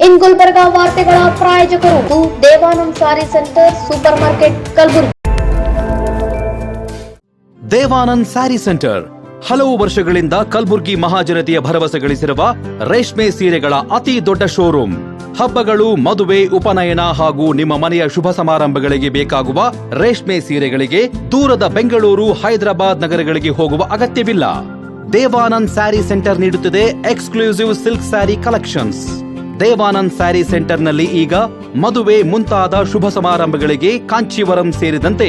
ಇನ್ ಗುಲ್ಬರ್ಗಾ ವಾರ್ತೆಗಳ ಪ್ರಾಯೋಜಕರು Devanand sari centre supermarket Kalaburagi. Devanand sari centre ಹಲವು ವರ್ಷಗಳಿಂದ ಕಲಬುರಗಿ ಮಹಾಜನತೆಯ ಭರವಸೆ ಗಳಿಸಿರುವ ರೇಷ್ಮೆ ಸೀರೆಗಳ ಅತಿ ದೊಡ್ಡ ಶೋರೂಮ್. ಹಬ್ಬಗಳು, ಮದುವೆ, ಉಪನಯನ ಹಾಗೂ ನಿಮ್ಮ ಮನೆಯ ಶುಭ ಸಮಾರಂಭಗಳಿಗೆ ಬೇಕಾಗುವ ರೇಷ್ಮೆ ಸೀರೆಗಳಿಗೆ ದೂರದ ಬೆಂಗಳೂರು, ಹೈದರಾಬಾದ್ ನಗರಗಳಿಗೆ ಹೋಗುವ ಅಗತ್ಯವಿಲ್ಲ. ದೇವಾನಂದ್ ಸ್ಯಾರಿ ಸೆಂಟರ್ ನೀಡುತ್ತಿದೆ exclusive silk sari collections. Devanand sari ಸೆಂಟರ್ನಲ್ಲಿ ಈಗ ಮದುವೆ ಮುಂತಾದ ಶುಭ ಸಮಾರಂಭಗಳಿಗೆ ಕಾಂಚೀವರಂ ಸೇರಿದಂತೆ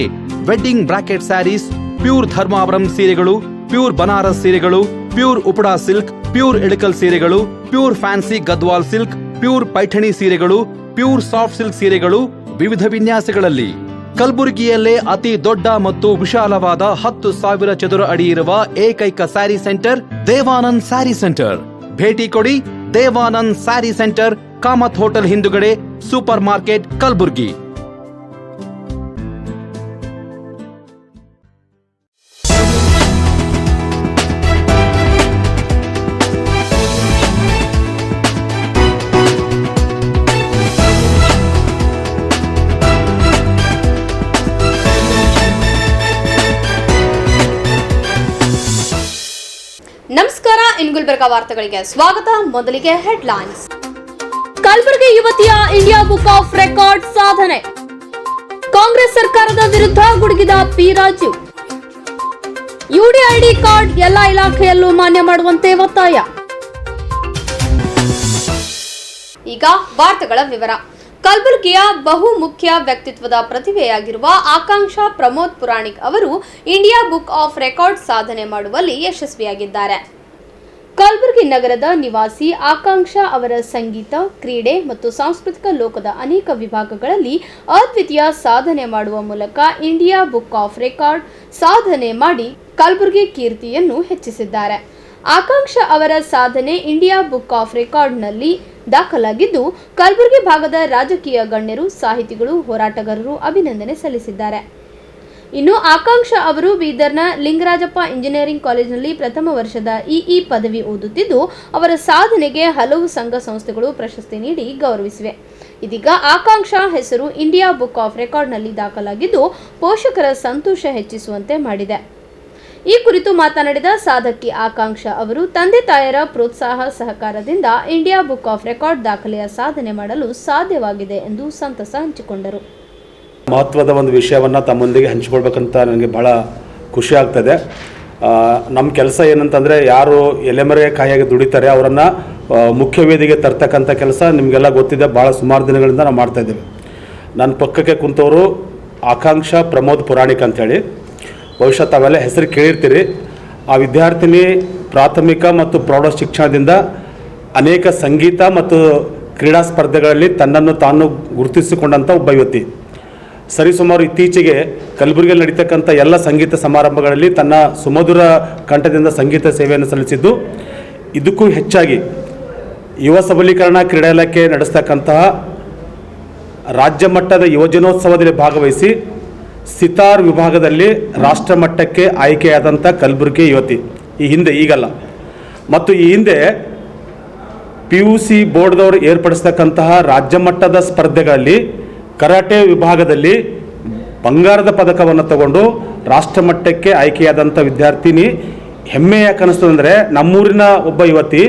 wedding bracket saris, pure Dharmavaram ಸೀರೆಗಳು, ಪ್ಯೂರ್ ಬನಾರಸ್ ಸೀರೆಗಳು, pure Uppada silk, pure Ilkal ಸೀರೆಗಳು, pure fancy Gadwal silk, pure Paithani ಸೀರೆಗಳು, ಪ್ಯೂರ್ ಸಾಫ್ಟ್ ಸಿಲ್ಕ್ ಸೀರೆಗಳು ವಿವಿಧ ವಿನ್ಯಾಸಗಳಲ್ಲಿ. ಕಲಬುರಗಿಯಲ್ಲೇ ಅತಿ ದೊಡ್ಡ ಮತ್ತು ವಿಶಾಲವಾದ 10,000 ಚದುರ ಅಡಿ ಇರುವ ಏಕೈಕ ಸ್ಯಾರಿ ಸೆಂಟರ್ ದೇವಾನಂದ್ ಸ್ಯಾರಿ ಸೆಂಟರ್. ಭೇಟಿ ಕೊಡಿ. ದೇವಾನಂದ್ ಸ್ಯಾರಿ ಸೆಂಟರ್, ಕಾಮತ್ ಹೋಟೆಲ್ ಹಿಂದುಗಡೆ, ಸೂಪರ್ ಮಾರ್ಕೆಟ್, ಕಲಬುರಗಿ. ನಮಸ್ಕಾರ, ಇನ್ ಗುಲ್ಬರ್ಗಾ ವಾರ್ತೆಗಳಿಗೆ ಸ್ವಾಗತ. ಮೊದಲಿಗೆ ಹೆಡ್ಲೈನ್ಸ್. ಕಲಬುರಗಿ ಯುವತಿಯ ಇಂಡಿಯಾ ಬುಕ್ ಆಫ್ ರೆಕಾರ್ಡ್ ಸಾಧನೆ. ಕಾಂಗ್ರೆಸ್ ಸರ್ಕಾರದ ವಿರುದ್ಧ ಗುಡುಗಿದ ಪಿ ರಾಜು. ಯುಡಿಐಡಿ ಕಾರ್ಡ್ ಎಲ್ಲ ಇಲಾಖೆಯಲ್ಲೂ ಮಾನ್ಯ ಮಾಡುವಂತೆ ಒತ್ತಾಯ. ಈಗ ವಾರ್ತೆಗಳ ವಿವರ. ಕಲಬುರಗಿಯ ಬಹುಮುಖ್ಯ ವ್ಯಕ್ತಿತ್ವದ ಪ್ರತಿಭೆಯಾಗಿರುವ ಆಕಾಂಕ್ಷಾ ಪ್ರಮೋದ್ ಪುರಾಣಿಕ್ ಅವರು ಇಂಡಿಯಾ ಬುಕ್ ಆಫ್ ರೆಕಾರ್ಡ್ ಸಾಧನೆ ಮಾಡುವಲ್ಲಿ ಯಶಸ್ವಿಯಾಗಿದ್ದಾರೆ. ಕಲಬುರಗಿ ನಗರದ ನಿವಾಸಿ ಆಕಾಂಕ್ಷಾ ಅವರ ಸಂಗೀತ, ಕ್ರೀಡೆ ಮತ್ತು ಸಾಂಸ್ಕೃತಿಕ ಲೋಕದ ಅನೇಕ ವಿಭಾಗಗಳಲ್ಲಿ ಅದ್ವಿತೀಯ ಸಾಧನೆ ಮಾಡುವ ಮೂಲಕ ಇಂಡಿಯಾ ಬುಕ್ ಆಫ್ ರೆಕಾರ್ಡ್ ಸಾಧನೆ ಮಾಡಿ ಕಲಬುರಗಿ ಕೀರ್ತಿಯನ್ನು ಹೆಚ್ಚಿಸಿದ್ದಾರೆ. ಆಕಾಂಕ್ಷಾ ಅವರ ಸಾಧನೆ ಇಂಡಿಯಾ ಬುಕ್ ಆಫ್ ರೆಕಾರ್ಡ್ನಲ್ಲಿ ದಾಖಲಾಗಿದ್ದು, ಕಲಬುರಗಿ ಭಾಗದ ರಾಜಕೀಯ ಗಣ್ಯರು, ಸಾಹಿತಿಗಳು, ಹೋರಾಟಗಾರರು ಅಭಿನಂದನೆ ಸಲ್ಲಿಸಿದ್ದಾರೆ. ಇನ್ನು ಆಕಾಂಕ್ಷಾ ಅವರು ಬೀದರ್ನ ಲಿಂಗರಾಜಪ್ಪ ಇಂಜಿನಿಯರಿಂಗ್ ಕಾಲೇಜಿನಲ್ಲಿ ಪ್ರಥಮ ವರ್ಷದ ಇಇ ಪದವಿ ಓದುತ್ತಿದ್ದು, ಅವರ ಸಾಧನೆಗೆ ಹಲವು ಸಂಘ ಸಂಸ್ಥೆಗಳು ಪ್ರಶಸ್ತಿ ನೀಡಿ ಗೌರವಿಸಿವೆ. ಇದೀಗ ಆಕಾಂಕ್ಷಾ ಹೆಸರು ಇಂಡಿಯಾ ಬುಕ್ ಆಫ್ ರೆಕಾರ್ಡ್ನಲ್ಲಿ ದಾಖಲಾಗಿದ್ದು, ಪೋಷಕರ ಸಂತೋಷ ಹೆಚ್ಚಿಸುವಂತೆ ಮಾಡಿದೆ. ಈ ಕುರಿತು ಮಾತನಾಡಿದ ಸಾಧಕಿ ಆಕಾಂಕ್ಷಾ ಅವರು, ತಂದೆ ತಾಯರ ಪ್ರೋತ್ಸಾಹ ಸಹಕಾರದಿಂದ ಇಂಡಿಯಾ ಬುಕ್ ಆಫ್ ರೆಕಾರ್ಡ್ ದಾಖಲೆಯ ಸಾಧನೆ ಮಾಡಲು ಸಾಧ್ಯವಾಗಿದೆ ಎಂದು ಸಂತಸ ಹಂಚಿಕೊಂಡರು. ಮಹತ್ವದ ಒಂದು ವಿಷಯವನ್ನು ತಮ್ಮೊಂದಿಗೆ ಹಂಚಿಕೊಳ್ಬೇಕಂತ ನನಗೆ ಬಹಳ ಖುಷಿ ಆಗ್ತದೆ. ನಮ್ಮ ಕೆಲಸ ಏನಂತಂದರೆ, ಯಾರು ಎಲೆಮರೆ ಕಾಯಿಯಾಗಿ ದುಡಿತಾರೆ ಅವರನ್ನು ಮುಖ್ಯ ವೇದಿಗೆ ತರ್ತಕ್ಕಂಥ ಕೆಲಸ ನಿಮಗೆಲ್ಲ ಗೊತ್ತಿದೆ. ಭಾಳ ಸುಮಾರು ದಿನಗಳಿಂದ ನಾವು ಮಾಡ್ತಾಯಿದ್ದೇವೆ. ನನ್ನ ಪಕ್ಕಕ್ಕೆ ಕುಂತವರು ಆಕಾಂಕ್ಷಾ ಪ್ರಮೋದ್ ಪುರಾಣಿಕ್ ಅಂಥೇಳಿ, ಬಹುಶಃ ತಾವೆಲ್ಲ ಹೆಸರು ಕೇಳಿರ್ತೀರಿ. ಆ ವಿದ್ಯಾರ್ಥಿನಿ ಪ್ರಾಥಮಿಕ ಮತ್ತು ಪ್ರೌಢ ಶಿಕ್ಷಣದಿಂದ ಅನೇಕ ಸಂಗೀತ ಮತ್ತು ಕ್ರೀಡಾ ಸ್ಪರ್ಧೆಗಳಲ್ಲಿ ತನ್ನನ್ನು ತಾನು ಗುರುತಿಸಿಕೊಂಡಂಥ ಒಬ್ಬ ಯುವತಿ. ಸರಿಸುಮಾರು ಇತ್ತೀಚೆಗೆ ಕಲಬುರಗಿಯಲ್ಲಿ ನಡೀತಕ್ಕಂಥ ಎಲ್ಲ ಸಂಗೀತ ಸಮಾರಂಭಗಳಲ್ಲಿ ತನ್ನ ಸುಮಧುರ ಕಂಠದಿಂದ ಸಂಗೀತ ಸೇವೆಯನ್ನು ಸಲ್ಲಿಸಿದ್ದು, ಇದಕ್ಕೂ ಹೆಚ್ಚಾಗಿ ಯುವ ಸಬಲೀಕರಣ ಕ್ರೀಡಾ ಇಲಾಖೆ ನಡೆಸ್ತಕ್ಕಂತಹ ರಾಜ್ಯ ಮಟ್ಟದ ಯುವಜನೋತ್ಸವದಲ್ಲಿ ಭಾಗವಹಿಸಿ ಸಿತಾರ್ ವಿಭಾಗದಲ್ಲಿ ರಾಷ್ಟ್ರ ಮಟ್ಟಕ್ಕೆ ಆಯ್ಕೆಯಾದಂಥ ಕಲಬುರಗಿ ಯುವತಿ. ಈಗಲ್ಲ, ಮತ್ತು ಈ ಹಿಂದೆ PUC ಬೋರ್ಡ್ದವರು ಏರ್ಪಡಿಸ್ತಕ್ಕಂತಹ ರಾಜ್ಯ ಮಟ್ಟದ ಸ್ಪರ್ಧೆಗಳಲ್ಲಿ ಕರಾಟೆ ವಿಭಾಗದಲ್ಲಿ ಬಂಗಾರದ ಪದಕವನ್ನು ತಗೊಂಡು ರಾಷ್ಟ್ರ ಮಟ್ಟಕ್ಕೆ ಆಯ್ಕೆಯಾದಂಥ ವಿದ್ಯಾರ್ಥಿನಿ. ಹೆಮ್ಮೆ ಯಾಕೆ ಅನ್ನಿಸ್ತದಂದರೆ, ನಮ್ಮೂರಿನ ಒಬ್ಬ ಯುವತಿ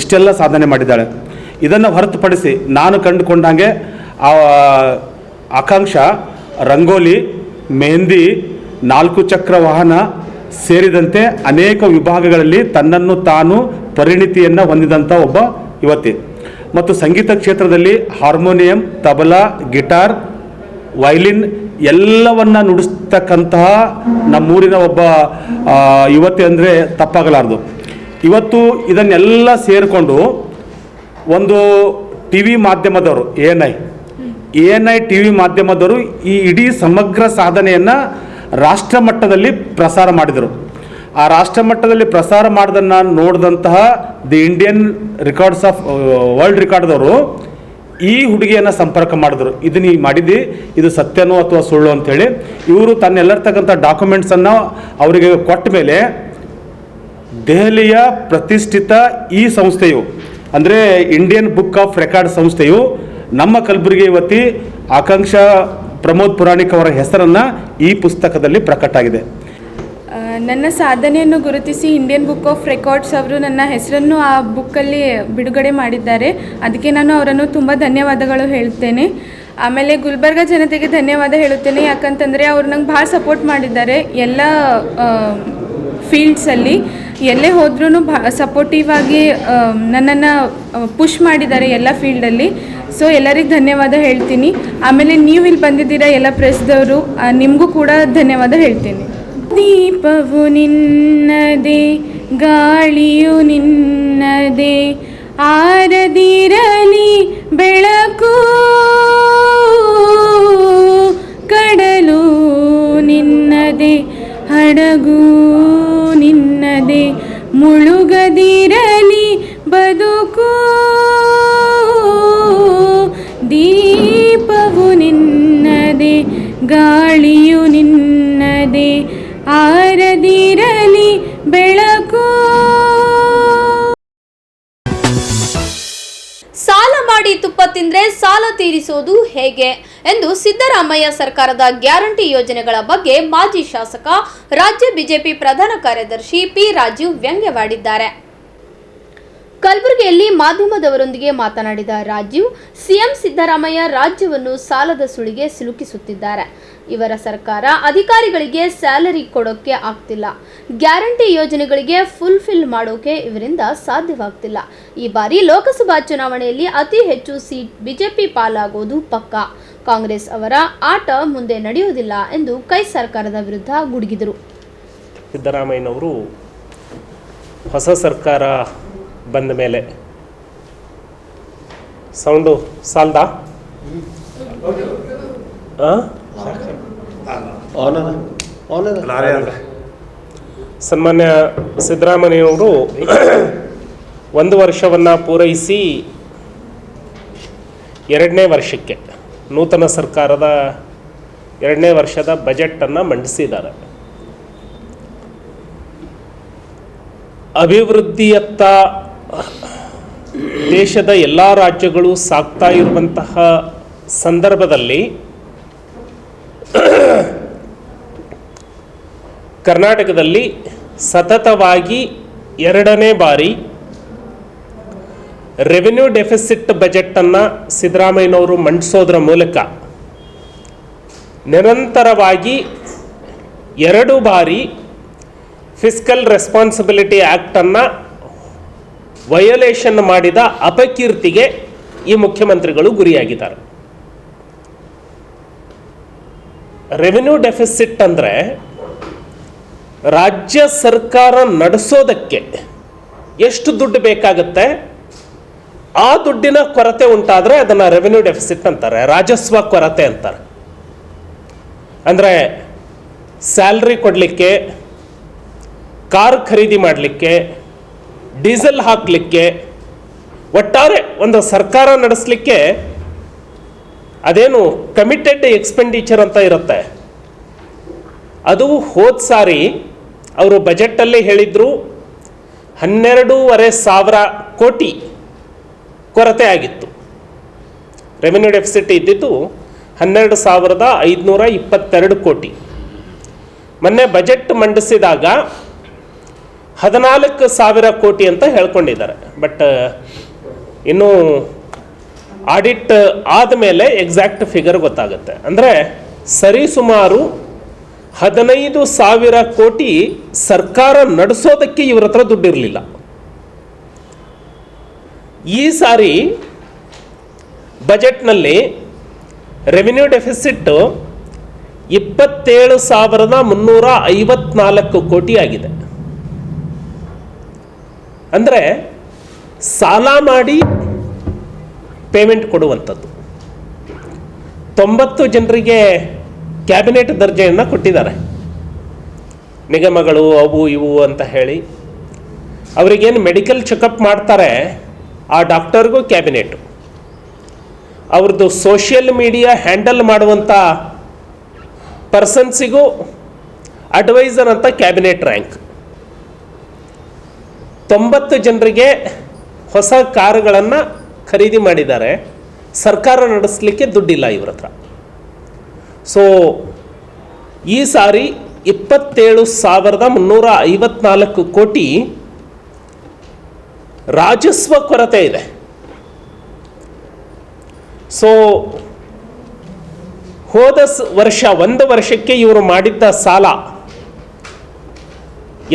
ಇಷ್ಟೆಲ್ಲ ಸಾಧನೆ ಮಾಡಿದ್ದಾಳೆ. ಇದನ್ನು ಹೊರತುಪಡಿಸಿ ನಾನು ಕಂಡುಕೊಂಡಂಗೆ ಆಕಾಂಕ್ಷಾ ರಂಗೋಲಿ, ಮೆಹಂದಿ, 4 ಚಕ್ರ ವಾಹನ ಸೇರಿದಂತೆ ಅನೇಕ ವಿಭಾಗಗಳಲ್ಲಿ ತನ್ನನ್ನು ತಾನು ಪರಿಣಿತಿಯನ್ನು ಹೊಂದಿದಂಥ ಒಬ್ಬ ಯುವತಿ. ಮತ್ತು ಸಂಗೀತ ಕ್ಷೇತ್ರದಲ್ಲಿ ಹಾರ್ಮೋನಿಯಂ, ತಬಲಾ, ಗಿಟಾರ್, ವೈಲಿನ್ ಎಲ್ಲವನ್ನು ನುಡಿಸ್ತಕ್ಕಂತಹ ನಮ್ಮೂರಿನ ಒಬ್ಬ ಯುವತಿ ಅಂದರೆ ತಪ್ಪಾಗಲಾರದು. ಇವತ್ತು ಇದನ್ನೆಲ್ಲ ಸೇರಿಕೊಂಡು ಒಂದು TV ಮಾಧ್ಯಮದವರು, ANI TV ಮಾಧ್ಯಮದವರು ಈ ಇಡೀ ಸಮಗ್ರ ಸಾಧನೆಯನ್ನು ರಾಷ್ಟ್ರ ಮಟ್ಟದಲ್ಲಿ ಪ್ರಸಾರ ಮಾಡಿದರು. ಆ ರಾಷ್ಟ್ರ ಮಟ್ಟದಲ್ಲಿ ಪ್ರಸಾರ ಮಾಡೋದನ್ನು ನೋಡಿದಂತಹ the Indian records of world ರೆಕಾರ್ಡ್ದವರು ಈ ಹುಡುಗಿಯನ್ನು ಸಂಪರ್ಕ ಮಾಡಿದ್ರು. ಇದು ನೀ ಮಾಡಿದ್ದು ಇದು ಸತ್ಯನೋ ಅಥವಾ ಸುಳ್ಳು ಅಂಥೇಳಿ. ಇವರು ತನ್ನೆಲ್ಲರ್ತಕ್ಕಂಥ ಡಾಕ್ಯುಮೆಂಟ್ಸನ್ನು ಅವರಿಗೆ ಕೊಟ್ಟ ಮೇಲೆ ದೆಹಲಿಯ ಪ್ರತಿಷ್ಠಿತ ಈ ಸಂಸ್ಥೆಯು ಅಂದರೆ ಇಂಡಿಯನ್ ಬುಕ್ ಆಫ್ ರೆಕಾರ್ಡ್ ಸಂಸ್ಥೆಯು ನಮ್ಮ ಕಲಬುರಗಿ ವತಿ ಆಕಾಂಕ್ಷಾ ಪ್ರಮೋದ್ ಪುರಾಣಿಕ್ ಅವರ ಹೆಸರನ್ನು ಈ ಪುಸ್ತಕದಲ್ಲಿ ಪ್ರಕಟ ಆಗಿದೆ. ನನ್ನ ಸಾಧನೆಯನ್ನು ಗುರುತಿಸಿ ಇಂಡಿಯನ್ ಬುಕ್ ಆಫ್ ರೆಕಾರ್ಡ್ಸ್ ಅವರು ನನ್ನ ಹೆಸರನ್ನು ಆ ಬುಕ್ಕಲ್ಲಿ ಬಿಡುಗಡೆ ಮಾಡಿದ್ದಾರೆ. ಅದಕ್ಕೆ ನಾನು ಅವರನ್ನು ತುಂಬ ಧನ್ಯವಾದಗಳು ಹೇಳ್ತೇನೆ. ಆಮೇಲೆ ಗುಲ್ಬರ್ಗ ಜನತೆಗೆ ಧನ್ಯವಾದ ಹೇಳುತ್ತೇನೆ, ಯಾಕಂತಂದರೆ ಅವ್ರು ನಂಗೆ ಭಾಳ ಸಪೋರ್ಟ್ ಮಾಡಿದ್ದಾರೆ. ಎಲ್ಲ ಫೀಲ್ಡ್ಸಲ್ಲಿ ಎಲ್ಲೇ ಹೋದ್ರೂ ಸಪೋರ್ಟಿವ್ ಆಗಿ ನನ್ನನ್ನು ಪುಷ್ ಮಾಡಿದ್ದಾರೆ ಎಲ್ಲ ಫೀಲ್ಡಲ್ಲಿ. ಸೊ ಎಲ್ಲರಿಗೆ ಧನ್ಯವಾದ ಹೇಳ್ತೀನಿ. ಆಮೇಲೆ ನೀವು ಇಲ್ಲಿ ಬಂದಿದ್ದೀರಾ ಎಲ್ಲ ಪ್ರೆಸ್ದವರು, ನಿಮಗೂ ಕೂಡ ಧನ್ಯವಾದ ಹೇಳ್ತೀನಿ. ದೀಪವು ನಿನ್ನದೇ, ಗಾಳಿಯು ನಿನ್ನದೇ, ಆರದಿರಲಿ ಬೆಳಕು, ಕಡಲು ನಿನ್ನದೇ, ಹಡಗು ನಿನ್ನದೇ, ಮುಳುಗದಿರಲಿ ಬದುಕು, ದೀಪವು ನಿನ್ನದೇ, ಗಾಳಿಯು ನಿನ್ನದೇ, ಆರದಿರಲಿ ಬೆಳಕು. ಸಾಲ ಮಾಡಿ ತುಪ್ಪ ತಿಂದ್ರೆ ಸಾಲ ತೀರಿಸೋದು ಹೇಗೆ ಎಂದು ಸಿದ್ದರಾಮಯ್ಯ ಸರ್ಕಾರದ ಗ್ಯಾರಂಟಿ ಯೋಜನೆಗಳ ಬಗ್ಗೆ ಮಾಜಿ ಶಾಸಕ, ರಾಜ್ಯ ಬಿಜೆಪಿ ಪ್ರಧಾನ ಕಾರ್ಯದರ್ಶಿ ಪಿ ರಾಜೀವ್ ವ್ಯಂಗ್ಯವಾಡಿದ್ದಾರೆ. ಕಲಬುರಗಿಯಲ್ಲಿ ಮಾಧ್ಯಮದವರೊಂದಿಗೆ ಮಾತನಾಡಿದ ರಾಜೀವ್, ಸಿಎಂ ಸಿದ್ದರಾಮಯ್ಯ ರಾಜ್ಯವನ್ನು ಸಾಲದ ಸುಳಿಗೆ ಸಿಲುಕಿಸುತ್ತಿದ್ದಾರೆ. ಇವರ ಸರ್ಕಾರ ಅಧಿಕಾರಿಗಳಿಗೆ ಸ್ಯಾಲರಿ ಕೊಡೋಕೆ ಆಗ್ತಿಲ್ಲ, ಗ್ಯಾರಂಟಿ ಯೋಜನೆಗಳಿಗೆ ಫುಲ್ಫಿಲ್ ಮಾಡೋಕೆ ಇವರಿಂದ ಸಾಧ್ಯವಾಗ್ತಿಲ್ಲ. ಈ ಬಾರಿ ಲೋಕಸಭಾ ಚುನಾವಣೆಯಲ್ಲಿ ಅತಿ ಹೆಚ್ಚು ಸೀಟ್ ಬಿಜೆಪಿ ಪಾಲಾಗೋದು ಪಕ್ಕಾ. ಕಾಂಗ್ರೆಸ್ ಅವರ ಆಟ ಮುಂದೆ ನಡೆಯುವುದಿಲ್ಲ ಎಂದು ಕೈ ಸರ್ಕಾರದ ವಿರುದ್ಧ ಗುಡುಗಿದರು. ಸಿದ್ದರಾಮಯ್ಯನವರು ಹೊಸ ಸರ್ಕಾರ ಬಂದ ಮೇಲೆ ಸೌಂಡು ಸಾಲ್ದಾ ಸನ್ಮಾನ್ಯ ಸಿದ್ದರಾಮಯ್ಯನವರು 1 ವರ್ಷವನ್ನು ಪೂರೈಸಿ 2ನೇ ವರ್ಷಕ್ಕೆ ನೂತನ ಸರ್ಕಾರದ 2ನೇ ವರ್ಷದ ಬಜೆಟನ್ನು ಮಂಡಿಸಿದ್ದಾರೆ. ಅಭಿವೃದ್ಧಿಯತ್ತ ದೇಶದ ಎಲ್ಲ ರಾಜ್ಯಗಳು ಸಾಗ್ತಾ ಇರುವಂತಹ ಸಂದರ್ಭದಲ್ಲಿ ಕರ್ನಾಟಕದಲ್ಲಿ ಸತತವಾಗಿ 2ನೇ ಬಾರಿ ರೆವಿನ್ಯೂ ಡೆಫಿಸಿಟ್ ಬಜೆಟನ್ನು ಸಿದ್ದರಾಮಯ್ಯನವರು ಮಂಡಿಸೋದ್ರ ಮೂಲಕ ನಿರಂತರವಾಗಿ 2 ಬಾರಿ ಫಿಸ್ಕಲ್ ರೆಸ್ಪಾನ್ಸಿಬಿಲಿಟಿ ಆ್ಯಕ್ಟನ್ನು ವಯೋಲೇಷನ್ ಮಾಡಿದ ಅಪಕೀರ್ತಿಗೆ ಈ ಮುಖ್ಯಮಂತ್ರಿಗಳು ಗುರಿಯಾಗಿದ್ದಾರೆ. ರೆವಿನ್ಯೂ ಡೆಫಿಸಿಟ್ ಅಂದರೆ ರಾಜ್ಯ ಸರ್ಕಾರ ನಡೆಸೋದಕ್ಕೆ ಎಷ್ಟು ದುಡ್ಡು ಬೇಕಾಗುತ್ತೆ, ಆ ದುಡ್ಡಿನ ಕೊರತೆ ಉಂಟಾದರೆ ಅದನ್ನು ರೆವಿನ್ಯೂ ಡೆಫಿಸಿಟ್ ಅಂತಾರೆ, ರಾಜಸ್ವ ಕೊರತೆ ಅಂತಾರೆ. ಅಂದರೆ ಸ್ಯಾಲ್ರಿ ಕೊಡಲಿಕ್ಕೆ, ಕಾರ್ ಖರೀದಿ ಮಾಡಲಿಕ್ಕೆ, ಡೀಸೆಲ್ ಹಾಕಲಿಕ್ಕೆ, ಒಟ್ಟಾರೆ ಒಂದು ಸರ್ಕಾರ ನಡೆಸಲಿಕ್ಕೆ ಅದೇನು ಕಮಿಟೆಡ್ ಎಕ್ಸ್ಪೆಂಡಿಚರ್ ಅಂತ ಇರುತ್ತೆ. ಅದು ಹೋದ ಸಾರಿ ಅವರು ಬಜೆಟಲ್ಲಿ ಹೇಳಿದ್ರು 12,500 ಕೋಟಿ ಕೊರತೆ ಆಗಿತ್ತು. ರೆವಿನ್ಯೂ ಡೆಫಿಸಿಟ್ ಇದ್ದಿದ್ದು 12,522 ಕೋಟಿ. ಮೊನ್ನೆ ಬಜೆಟ್ ಮಂಡಿಸಿದಾಗ 14,000 ಕೋಟಿ ಅಂತ ಹೇಳ್ಕೊಂಡಿದ್ದಾರೆ. ಬಟ್ ಇನ್ನು ಆಡಿಟ್ ಆದಮೇಲೆ ಎಕ್ಸಾಕ್ಟ್ ಫಿಗರ್ ಗೊತ್ತಾಗುತ್ತೆ. ಅಂದರೆ ಸರಿಸುಮಾರು 15,000 ಕೋಟಿ ಸರ್ಕಾರ ನಡೆಸೋದಕ್ಕೆ ಇವ್ರ ಹತ್ರ ದುಡ್ಡಿರಲಿಲ್ಲ. ಈ ಸಾರಿ ಬಜೆಟ್ನಲ್ಲಿ ರೆವಿನ್ಯೂ ಡೆಫಿಸಿಟ್ 27,354 ಕೋಟಿ ಆಗಿದೆ. ಅಂದರೆ ಸಾಲ ಮಾಡಿ ಪೇಮೆಂಟ್ ಕೊಡುವಂಥದ್ದು. 90 ಜನರಿಗೆ ಕ್ಯಾಬಿನೆಟ್ ದರ್ಜೆಯನ್ನು ಕೊಟ್ಟಿದ್ದಾರೆ. ನಿಗಮಗಳು ಅವು ಇವು ಅಂತ ಹೇಳಿ ಅವರಿಗೇನು ಮೆಡಿಕಲ್ ಚೆಕಪ್ ಮಾಡ್ತಾರೆ ಆ ಡಾಕ್ಟರ್ಗೂ ಕ್ಯಾಬಿನೆಟು, ಅವ್ರದ್ದು ಸೋಷಿಯಲ್ ಮೀಡಿಯಾ ಹ್ಯಾಂಡಲ್ ಮಾಡುವಂಥ ಪರ್ಸನ್ಸಿಗೂ ಅಡ್ವೈಸರ್ ಅಂತ ಕ್ಯಾಬಿನೆಟ್ ರ್ಯಾಂಕ್. 90 ಜನರಿಗೆ ಹೊಸ ಕಾರುಗಳನ್ನು ಖರೀದಿ ಮಾಡಿದ್ದಾರೆ. ಸರ್ಕಾರ ನಡೆಸಲಿಕ್ಕೆ ದುಡ್ಡಿಲ್ಲ ಇವ್ರ ಹತ್ರ. ಸೊ ಈ ಸಾರಿ 27,354 ಕೋಟಿ ರಾಜಸ್ವ ಕೊರತೆ ಇದೆ. ಸೊ ಹೋದ ವರ್ಷ ಒಂದು ವರ್ಷಕ್ಕೆ ಇವರು ಮಾಡಿದ್ದ ಸಾಲ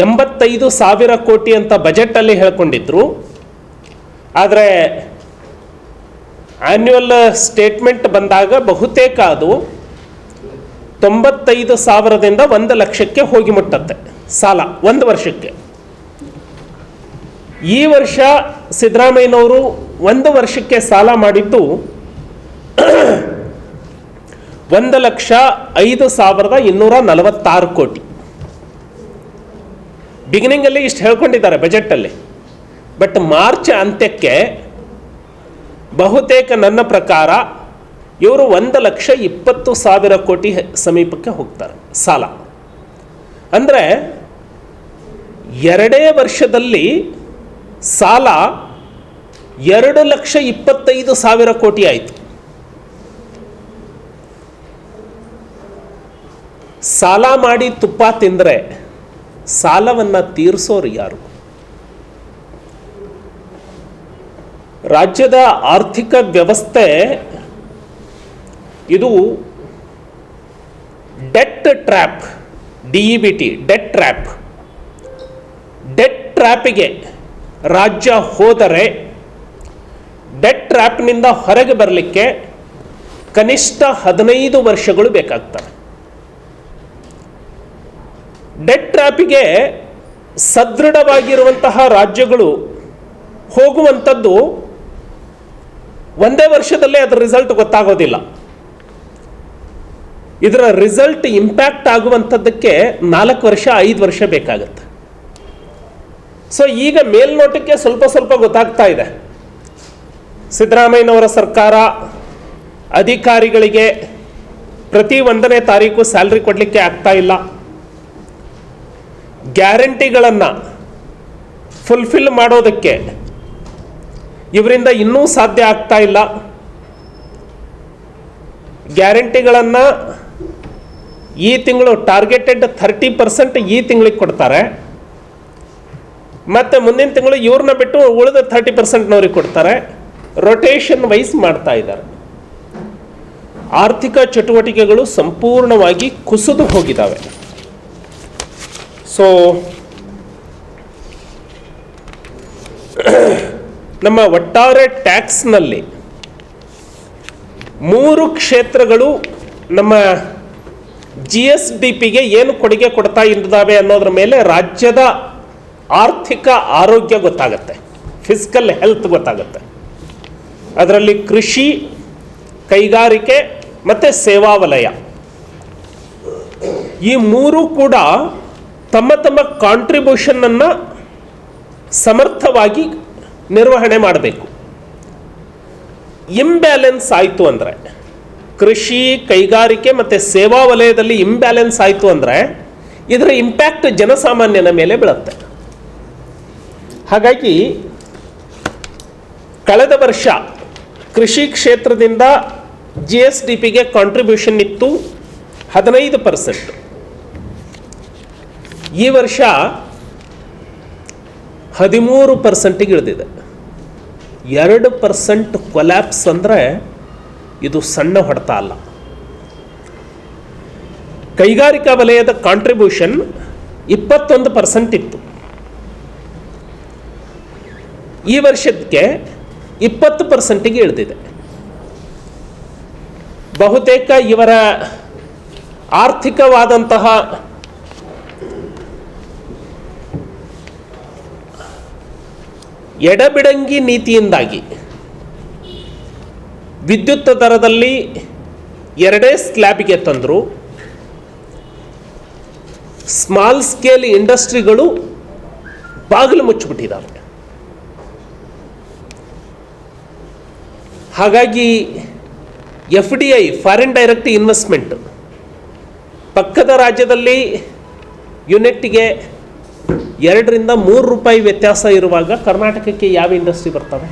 85,000 ಕೋಟಿ ಅಂತ ಬಜೆಟಲ್ಲಿ ಹೇಳ್ಕೊಂಡಿದ್ರು. ಆದರೆ ಆನ್ಯುವಲ್ ಸ್ಟೇಟ್ಮೆಂಟ್ ಬಂದಾಗ ಬಹುತೇಕ ಅದು 95,000ದಿಂದ 1,00,000ಕ್ಕೆ ಹೋಗಿ ಮುಟ್ಟತ್ತೆ ಸಾಲ ಒಂದು ವರ್ಷಕ್ಕೆ. ಈ ವರ್ಷ ಸಿದ್ದರಾಮಯ್ಯನವರು ಒಂದು ವರ್ಷಕ್ಕೆ ಸಾಲ ಮಾಡಿದ್ದು 1,05,246 ಕೋಟಿ. ಬಿಗಿನಿಂಗಲ್ಲಿ ಇಷ್ಟು ಹೇಳ್ಕೊಂಡಿದ್ದಾರೆ ಬಜೆಟಲ್ಲಿ. ಬಟ್ ಮಾರ್ಚ್ ಅಂತ್ಯಕ್ಕೆ ಬಹುತೇಕ ನನ್ನ ಪ್ರಕಾರ ಇವರು 1,20,000 ಕೋಟಿ ಸಮೀಪಕ್ಕೆ ಹೋಗ್ತಾರೆ ಸಾಲ. ಅಂದರೆ 2 ವರ್ಷದಲ್ಲಿ ಸಾಲ 2,25,000 ಕೋಟಿ ಆಯಿತು. ಸಾಲ ಮಾಡಿ ತುಪ್ಪ ತಿಂದರೆ ಸಾಲವನ್ನು ತೀರಿಸೋರು ಯಾರು? ರಾಜ್ಯದ ಆರ್ಥಿಕ ವ್ಯವಸ್ಥೆ ಇದು debt trap, DEBT, debt trap. Debt ಟ್ರ್ಯಾಪಿಗೆ ರಾಜ್ಯ ಹೋದರೆ ಡೆಟ್ ಟ್ರ್ಯಾಪ್ನಿಂದ ಹೊರಗೆ ಬರಲಿಕ್ಕೆ ಕನಿಷ್ಠ 15 ವರ್ಷಗಳು ಬೇಕಾಗ್ತವೆ. ಡೆಟ್ ಟ್ರ್ಯಾಪಿಗೆ ಸದೃಢವಾಗಿರುವಂತಹ ರಾಜ್ಯಗಳು ಹೋಗುವಂಥದ್ದು ಒಂದೇ ವರ್ಷದಲ್ಲೇ ಅದರ ರಿಸಲ್ಟ್ ಗೊತ್ತಾಗೋದಿಲ್ಲ. ಇದರ ರಿಸಲ್ಟ್ ಇಂಪ್ಯಾಕ್ಟ್ ಆಗುವಂಥದ್ದಕ್ಕೆ 4 ವರ್ಷ 5 ವರ್ಷ ಬೇಕಾಗುತ್ತೆ. ಸೊ ಈಗ ಮೇಲ್ನೋಟಕ್ಕೆ ಸ್ವಲ್ಪ ಸ್ವಲ್ಪ ಗೊತ್ತಾಗ್ತಾ ಇದೆ. ಸಿದ್ದರಾಮಯ್ಯನವರ ಸರ್ಕಾರ ಅಧಿಕಾರಿಗಳಿಗೆ ಪ್ರತಿ 1ನೇ ತಾರೀಕು ಸ್ಯಾಲ್ರಿ ಕೊಡಲಿಕ್ಕೆ ಆಗ್ತಾ ಇಲ್ಲ. ಗ್ಯಾರಂಟಿಗಳನ್ನು ಫುಲ್ಫಿಲ್ ಮಾಡೋದಕ್ಕೆ ಇವರಿಂದ ಇನ್ನೂ ಸಾಧ್ಯ ಆಗ್ತಾ ಇಲ್ಲ. ಗ್ಯಾರಂಟಿಗಳನ್ನು ಈ ತಿಂಗಳು ಟಾರ್ಗೆಟೆಡ್ 30% ಈ ತಿಂಗಳಿಗೆ ಕೊಡ್ತಾರೆ. ಮತ್ತು ಮುಂದಿನ ತಿಂಗಳು ಇವ್ರನ್ನ ಬಿಟ್ಟು ಉಳಿದ 30%ನವ್ರಿಗೆ ಕೊಡ್ತಾರೆ. ರೊಟೇಷನ್ ವೈಸ್ ಮಾಡ್ತಾ ಇದ್ದಾರೆ. ಆರ್ಥಿಕ ಚಟುವಟಿಕೆಗಳು ಸಂಪೂರ್ಣವಾಗಿ ಕುಸಿದು ಹೋಗಿದ್ದಾವೆ. ಸೊ ನಮ್ಮ ಒಟ್ಟಾರೆ ಟ್ಯಾಕ್ಸ್ನಲ್ಲಿ 3 ಕ್ಷೇತ್ರಗಳು ನಮ್ಮ GSDPಗೆ ಏನು ಕೊಡುಗೆ ಕೊಡ್ತಾ ಇದ್ದಾವೆ ಅನ್ನೋದ್ರ ಮೇಲೆ ರಾಜ್ಯದ ಆರ್ಥಿಕ ಆರೋಗ್ಯ ಗೊತ್ತಾಗುತ್ತೆ, ಫಿಸಿಕಲ್ ಹೆಲ್ತ್ ಗೊತ್ತಾಗುತ್ತೆ. ಅದರಲ್ಲಿ ಕೃಷಿ, ಕೈಗಾರಿಕೆ ಮತ್ತು ಸೇವಾ ವಲಯ, ಈ 3 ಕೂಡ ತಮ್ಮ ತಮ್ಮ ಕಾಂಟ್ರಿಬ್ಯೂಷನನ್ನು ಸಮರ್ಥವಾಗಿ ನಿರ್ವಹಣೆ ಮಾಡಬೇಕು. ಇಂಬ್ಯಾಲೆನ್ಸ್ ಆಯಿತು ಅಂದರೆ, ಕೃಷಿ, ಕೈಗಾರಿಕೆ ಮತ್ತು ಸೇವಾ ವಲಯದಲ್ಲಿ ಇಂಬ್ಯಾಲೆನ್ಸ್ ಆಯಿತು ಅಂದರೆ ಇದರ ಇಂಪ್ಯಾಕ್ಟ್ ಜನಸಾಮಾನ್ಯನ ಮೇಲೆ ಬೀಳುತ್ತೆ. ಹಾಗಾಗಿ ಕಳೆದ ವರ್ಷ ಕೃಷಿ ಕ್ಷೇತ್ರದಿಂದ GSDPಗೆ ಕಾಂಟ್ರಿಬ್ಯೂಷನ್ ಇತ್ತು 15%. ಈ ವರ್ಷ 13%ಗೆ ಇಳಿದಿದೆ. 2% ಕೊಲ್ಯಾಪ್ಸ್ ಅಂದರೆ ಇದು ಸಣ್ಣ ಹೊಡೆತ ಅಲ್ಲ. ಕೈಗಾರಿಕಾ ವಲಯದ ಕಾಂಟ್ರಿಬ್ಯೂಷನ್ 21% ಇತ್ತು. ಈ ವರ್ಷಕ್ಕೆ 20%ಗೆ ಇಳಿದಿದೆ. ಬಹುತೇಕ ಇವರ ಆರ್ಥಿಕವಾದಂತಹ ಎಡಬಿಡಂಗಿ ನೀತಿಯಿಂದಾಗಿ ವಿದ್ಯುತ್ ದರದಲ್ಲಿ 2 ಸ್ಲ್ಯಾಬ್ಗೆ ತಂದರು. ಸ್ಮಾಲ್ ಸ್ಕೇಲ್ ಇಂಡಸ್ಟ್ರಿಗಳು ಬಾಗಿಲು ಮುಚ್ಚಿಬಿಟ್ಟಿದ್ದಾವೆ. ಹಾಗಾಗಿ FDI, ಫಾರಿನ್ ಡೈರೆಕ್ಟ್ ಇನ್ವೆಸ್ಟ್ಮೆಂಟ್, ಪಕ್ಕದ ರಾಜ್ಯದಲ್ಲಿ ಯೂನಿಟ್ಗೆ ₹2-3 ವ್ಯತ್ಯಾಸ ಇರುವಾಗ ಕರ್ನಾಟಕಕ್ಕೆ ಯಾವ ಇಂಡಸ್ಟ್ರಿ ಬರ್ತವೆ?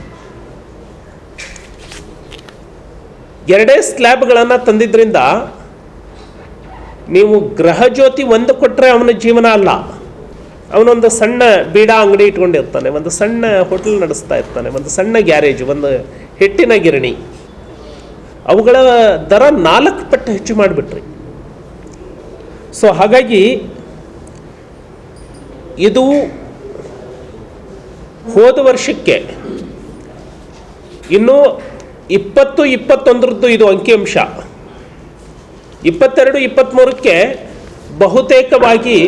2 ಸ್ಲ್ಯಾಬ್ಗಳನ್ನು ತಂದಿದ್ದರಿಂದ ನೀವು ಗೃಹಜ್ಯೋತಿ ಒಂದು ಕೊಟ್ಟರೆ ಅವನ ಜೀವನ ಅಲ್ಲ. ಅವನೊಂದು ಸಣ್ಣ ಬೀಡಾ ಅಂಗಡಿ ಇಟ್ಕೊಂಡಿರ್ತಾನೆ, ಒಂದು ಸಣ್ಣ ಹೋಟೆಲ್ ನಡೆಸ್ತಾ ಇರ್ತಾನೆ, ಒಂದು ಸಣ್ಣ ಗ್ಯಾರೇಜ್, ಒಂದು ಹಿಟ್ಟಿನ ಗಿರಣಿ. ಅವುಗಳ ದರ 4 ಪಟ್ಟು ಹೆಚ್ಚು ಮಾಡಿಬಿಟ್ರಿ. ಸೊ ಹಾಗಾಗಿ ಇದು ಹೋದ ವರ್ಷಕ್ಕೆ ಇನ್ನೂ 20-21 ಇದು ಅಂಕಿಅಂಶ. 22-23ಕ್ಕೆ ಬಹುತೇಕವಾಗಿ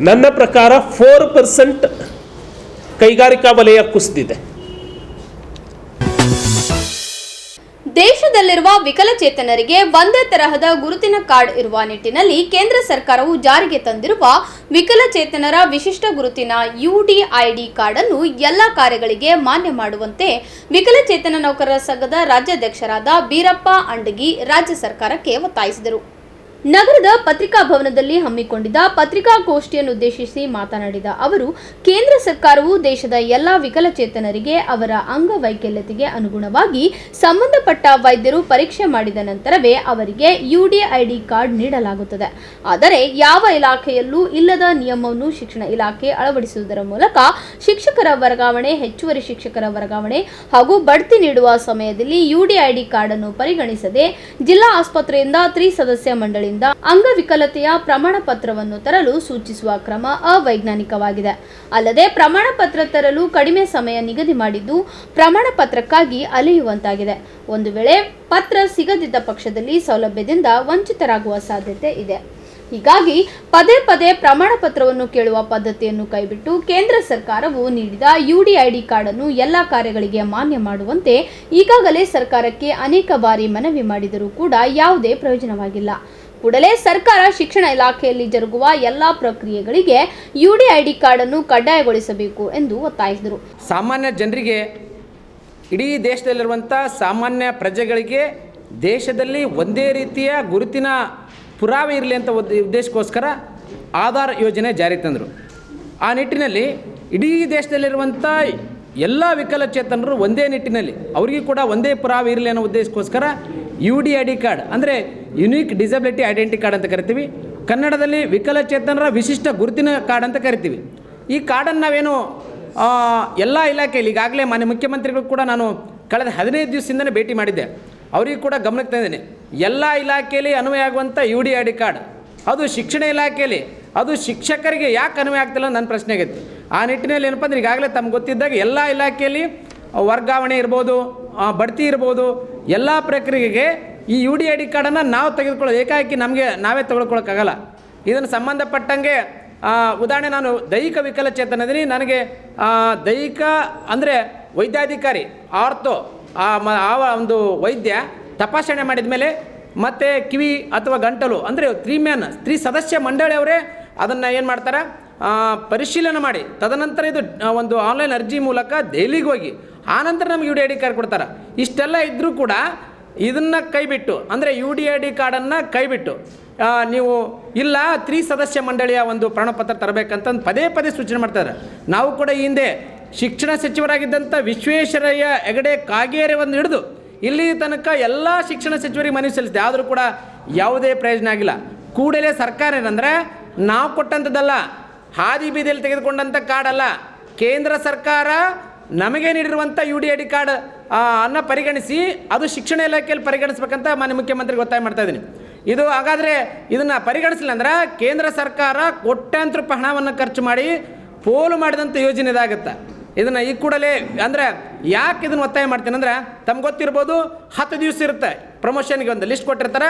ನನ್ನ ಪ್ರಕಾರ 4% ಕೈಗಾರಿಕಾ ವಲಯ ಕುಸಿದಿದೆ. ದೇಶದಲ್ಲಿರುವ ವಿಕಲಚೇತನರಿಗೆ ಒಂದೇ ತರಹದ ಗುರುತಿನ ಕಾರ್ಡ್ ಇರುವ ನಿಟ್ಟಿನಲ್ಲಿ ಕೇಂದ್ರ ಸರ್ಕಾರವು ಜಾರಿಗೆ ತಂದಿರುವ ವಿಕಲಚೇತನರ ವಿಶಿಷ್ಟ ಗುರುತಿನ UDID ಕಾರ್ಡ್ ಅನ್ನು ಎಲ್ಲ ಕಾರ್ಯಗಳಿಗೆ ಮಾನ್ಯ ಮಾಡುವಂತೆ ವಿಕಲಚೇತನ ನೌಕರರ ಸಂಘದ ರಾಜ್ಯಾಧ್ಯಕ್ಷರಾದ ಬೀರಪ್ಪ ಅಂಡಗಿ ರಾಜ್ಯ ಸರ್ಕಾರಕ್ಕೆ ಒತ್ತಾಯಿಸಿದರು. ನಗರದ ಪತ್ರಿಕಾ ಭವನದಲ್ಲಿ ಹಮ್ಮಿಕೊಂಡಿದ್ದ ಪತ್ರಿಕಾಗೋಷ್ಠಿಯನ್ನುದ್ದೇಶಿಸಿ ಮಾತನಾಡಿದ ಅವರು, ಕೇಂದ್ರ ಸರ್ಕಾರವು ದೇಶದ ಎಲ್ಲ ವಿಕಲಚೇತನರಿಗೆ ಅವರ ಅಂಗವೈಕಲ್ಯತೆಗೆ ಅನುಗುಣವಾಗಿ ಸಂಬಂಧಪಟ್ಟ ವೈದ್ಯರು ಪರೀಕ್ಷೆ ಮಾಡಿದ ನಂತರವೇ ಅವರಿಗೆ UDID ಕಾರ್ಡ್ ನೀಡಲಾಗುತ್ತದೆ. ಆದರೆ ಯಾವ ಇಲಾಖೆಯಲ್ಲೂ ಇಲ್ಲದ ನಿಯಮವನ್ನು ಶಿಕ್ಷಣ ಇಲಾಖೆ ಅಳವಡಿಸುವುದರ ಮೂಲಕ ಶಿಕ್ಷಕರ ವರ್ಗಾವಣೆ, ಹೆಚ್ಚುವರಿ ಶಿಕ್ಷಕರ ವರ್ಗಾವಣೆ ಹಾಗೂ ಬಡ್ತಿ ನೀಡುವ ಸಮಯದಲ್ಲಿ UDID ಕಾರ್ಡ್ ಅನ್ನು ಪರಿಗಣಿಸದೆ ಜಿಲ್ಲಾ ಆಸ್ಪತ್ರೆಯಿಂದ ತ್ರಿಸದಸ್ಯ ಮಂಡಳಿ ಅಂಗವಿಕಲತೆಯ ಪ್ರಮಾಣ ಪತ್ರವನ್ನು ತರಲು ಸೂಚಿಸುವ ಕ್ರಮ ಅವೈಜ್ಞಾನಿಕವಾಗಿದೆ. ಅಲ್ಲದೆ ಪ್ರಮಾಣ ಪತ್ರ ತರಲು ಕಡಿಮೆ ಸಮಯ ನಿಗದಿ ಮಾಡಿದ್ದು ಪ್ರಮಾಣ ಪತ್ರಕ್ಕಾಗಿ ಅಲೆಯುವಂತಾಗಿದೆ. ಒಂದು ವೇಳೆ ಪತ್ರ ಸಿಗದಿದ್ದ ಪಕ್ಷದಲ್ಲಿ ಸೌಲಭ್ಯದಿಂದ ವಂಚಿತರಾಗುವ ಸಾಧ್ಯತೆ ಇದೆ. ಹೀಗಾಗಿ ಪದೇ ಪದೇ ಪ್ರಮಾಣ ಪತ್ರವನ್ನು ಕೇಳುವ ಪದ್ಧತಿಯನ್ನು ಕೈಬಿಟ್ಟು ಕೇಂದ್ರ ಸರ್ಕಾರವು ನೀಡಿದ UDID ಕಾರ್ಡ್ ಅನ್ನು ಎಲ್ಲ ಕಾರ್ಯಗಳಿಗೆ ಮಾನ್ಯ ಮಾಡುವಂತೆ ಈಗಾಗಲೇ ಸರ್ಕಾರಕ್ಕೆ ಅನೇಕ ಬಾರಿ ಮನವಿ ಮಾಡಿದರೂ ಕೂಡ ಯಾವುದೇ ಪ್ರಯೋಜನವಾಗಿಲ್ಲ. ಕೂಡಲೇ ಸರ್ಕಾರ ಶಿಕ್ಷಣ ಇಲಾಖೆಯಲ್ಲಿ ಜರುಗುವ ಎಲ್ಲಾ ಪ್ರಕ್ರಿಯೆಗಳಿಗೆ UDID ಕಾರ್ಡ್ ಅನ್ನು ಕಡ್ಡಾಯಗೊಳಿಸಬೇಕು ಎಂದು ಒತ್ತಾಯಿಸಿದರು. ಸಾಮಾನ್ಯ ಜನರಿಗೆ, ಇಡೀ ದೇಶದಲ್ಲಿರುವಂಥ ಸಾಮಾನ್ಯ ಪ್ರಜೆಗಳಿಗೆ ದೇಶದಲ್ಲಿ ಒಂದೇ ರೀತಿಯ ಗುರುತಿನ ಪುರಾವೆ ಇರಲಿ ಅಂತ ಉದ್ದೇಶಕ್ಕೋಸ್ಕರ ಆಧಾರ್ ಯೋಜನೆ ಜಾರಿಗೆ ತಂದರು. ಆ ನಿಟ್ಟಿನಲ್ಲಿ ಇಡೀ ದೇಶದಲ್ಲಿರುವಂಥ ಎಲ್ಲ ವಿಕಲಚೇತನರು ಒಂದೇ ನಿಟ್ಟಿನಲ್ಲಿ ಅವರಿಗೂ ಕೂಡ ಒಂದೇ ಪುರಾವೆ ಇರಲಿ ಅನ್ನೋ ಉದ್ದೇಶಕ್ಕೋಸ್ಕರ UDID ಕಾರ್ಡ್ ಅಂದರೆ ಯುನೀಕ್ ಡಿಸಬಿಲಿಟಿ ಐಡೆಂಟಿ ಕಾರ್ಡ್ ಅಂತ ಕರಿತೀವಿ. ಕನ್ನಡದಲ್ಲಿ ವಿಕಲಚೇತನರ ವಿಶಿಷ್ಟ ಗುರುತಿನ ಕಾರ್ಡ್ ಅಂತ ಕರಿತೀವಿ. ಈ ಕಾರ್ಡನ್ನು ನಾವೇನು ಎಲ್ಲ ಇಲಾಖೆಯಲ್ಲಿ ಈಗಾಗಲೇ ಮಾನ್ಯ ಮುಖ್ಯಮಂತ್ರಿಗಳು ಕೂಡ ನಾನು ಕಳೆದ 15 ದಿವಸದಿಂದಲೇ ಭೇಟಿ ಮಾಡಿದ್ದೆ. ಅವರಿಗೂ ಕೂಡ ಗಮನಕ್ಕೆ ತಂದಿದ್ದೇನೆ. ಎಲ್ಲ ಇಲಾಖೆಯಲ್ಲಿ ಅನ್ವಯ ಆಗುವಂಥ UDID ಕಾರ್ಡ್ ಅದು ಶಿಕ್ಷಣ ಇಲಾಖೆಯಲ್ಲಿ ಅದು ಶಿಕ್ಷಕರಿಗೆ ಯಾಕೆ ಅನ್ವಯ ಆಗ್ತಿಲ್ಲ ನನ್ನ ಪ್ರಶ್ನೆ ಆಗೈತೆ. ಆ ನಿಟ್ಟಿನಲ್ಲಿ ಏನಪ್ಪ ಅಂದರೆ ಈಗಾಗಲೇ ತಮ್ಗೆ ಗೊತ್ತಿದ್ದಾಗ ಎಲ್ಲ ಇಲಾಖೆಯಲ್ಲಿ ವರ್ಗಾವಣೆ ಇರ್ಬೋದು, ಬಡ್ತಿ ಇರ್ಬೋದು, ಎಲ್ಲ ಪ್ರಕ್ರಿಯೆಗೆ ಈ UDID ಕಾರ್ಡನ್ನು ನಾವು ತೆಗೆದುಕೊಳ್ಳೋದು ಏಕಾಏಕಿ ನಾವೇ ತೆಗೆದುಕೊಳ್ಳೋಕ್ಕಾಗಲ್ಲ. ಇದನ್ನು ಸಂಬಂಧಪಟ್ಟಂಗೆ ಉದಾಹರಣೆ, ನಾನು ದೈಹಿಕ ವಿಕಲಚೇತನದೀನಿ. ನನಗೆ ದೈಹಿಕ ಅಂದರೆ ವೈದ್ಯಾಧಿಕಾರಿ ಆರ್ಥೋ ಆ ಒಂದು ವೈದ್ಯ ತಪಾಸಣೆ ಮಾಡಿದ ಮೇಲೆ ಮತ್ತು ಕಿವಿ ಅಥವಾ ಗಂಟಲು ಅಂದರೆ 3 ಸದಸ್ಯ ಮಂಡಳಿಯವರೇ ಅದನ್ನು ಏನು ಮಾಡ್ತಾರೆ, ಪರಿಶೀಲನೆ ಮಾಡಿ ತದನಂತರ ಇದು ಒಂದು ಆನ್ಲೈನ್ ಅರ್ಜಿ ಮೂಲಕ ದೆಹಲಿಗೆ ಹೋಗಿ ಆನಂತರ ನಮಗೆ UDID ಕಾರ್ಡ್ ಕೊಡ್ತಾರೆ. ಇಷ್ಟೆಲ್ಲ ಇದ್ದರೂ ಕೂಡ ಇದನ್ನು ಕೈಬಿಟ್ಟು ಅಂದರೆ UDID ಕಾರ್ಡನ್ನು ಕೈಬಿಟ್ಟು ನೀವು ಇಲ್ಲ 3 ಸದಸ್ಯ ಮಂಡಳಿಯ ಒಂದು ಪ್ರಮಾಣಪತ್ರ ತರಬೇಕಂತ ಪದೇ ಪದೇ ಸೂಚನೆ ಮಾಡ್ತಾರೆ. ನಾವು ಕೂಡ ಈ ಹಿಂದೆ ಶಿಕ್ಷಣ ಸಚಿವರಾಗಿದ್ದಂಥ ವಿಶ್ವೇಶ್ವರಯ್ಯ ಹೆಗಡೆ ಕಾಗೇರಿ ಒಂದು ಹಿಡಿದು ಇಲ್ಲಿ ತನಕ ಎಲ್ಲ ಶಿಕ್ಷಣ ಸಚಿವರಿಗೆ ಮನವಿ ಸಲ್ಲಿಸಿದೆ, ಆದರೂ ಕೂಡ ಯಾವುದೇ ಪ್ರಯೋಜನ ಆಗಿಲ್ಲ. ಕೂಡಲೇ ಸರ್ಕಾರ ಏನಂದರೆ ನಾವು ಕೊಟ್ಟಂಥದ್ದಲ್ಲ, ಹಾದಿ ಬೀದಿಯಲ್ಲಿ ತೆಗೆದುಕೊಂಡಂಥ ಕಾರ್ಡ್ ಅಲ್ಲ, ಕೇಂದ್ರ ಸರ್ಕಾರ ನಮಗೆ ನೀಡಿರುವಂಥ UDID ಕಾರ್ಡ್ ಅನ್ನು ಪರಿಗಣಿಸಿ ಅದು ಶಿಕ್ಷಣ ಇಲಾಖೆಯಲ್ಲಿ ಪರಿಗಣಿಸ್ಬೇಕಂತ ಮಾನ್ಯ ಮುಖ್ಯಮಂತ್ರಿಗೆ ಒತ್ತಾಯ ಮಾಡ್ತಾ ಇದ್ದೀನಿ. ಇದು ಹಾಗಾದರೆ ಇದನ್ನು ಪರಿಗಣಿಸಲಿಲ್ಲ ಅಂದ್ರೆ ಕೇಂದ್ರ ಸರ್ಕಾರ ಕೋಟ್ಯಾಂತರ ರೂಪಾಯಿ ಹಣವನ್ನು ಖರ್ಚು ಮಾಡಿ ಪೋಲು ಮಾಡಿದಂಥ ಯೋಜನೆ ಇದಾಗುತ್ತೆ. ಇದನ್ನು ಈ ಕೂಡಲೇ ಅಂದರೆ ಯಾಕೆ ಇದನ್ನು ಒತ್ತಾಯ ಮಾಡ್ತೀನಿ ಅಂದರೆ, ತಮ್ಗೆ ಗೊತ್ತಿರ್ಬೋದು 10 ದಿವಸ ಇರುತ್ತೆ ಪ್ರಮೋಷನ್ಗೆ, ಒಂದು ಲಿಸ್ಟ್ ಕೊಟ್ಟಿರ್ತಾರೆ.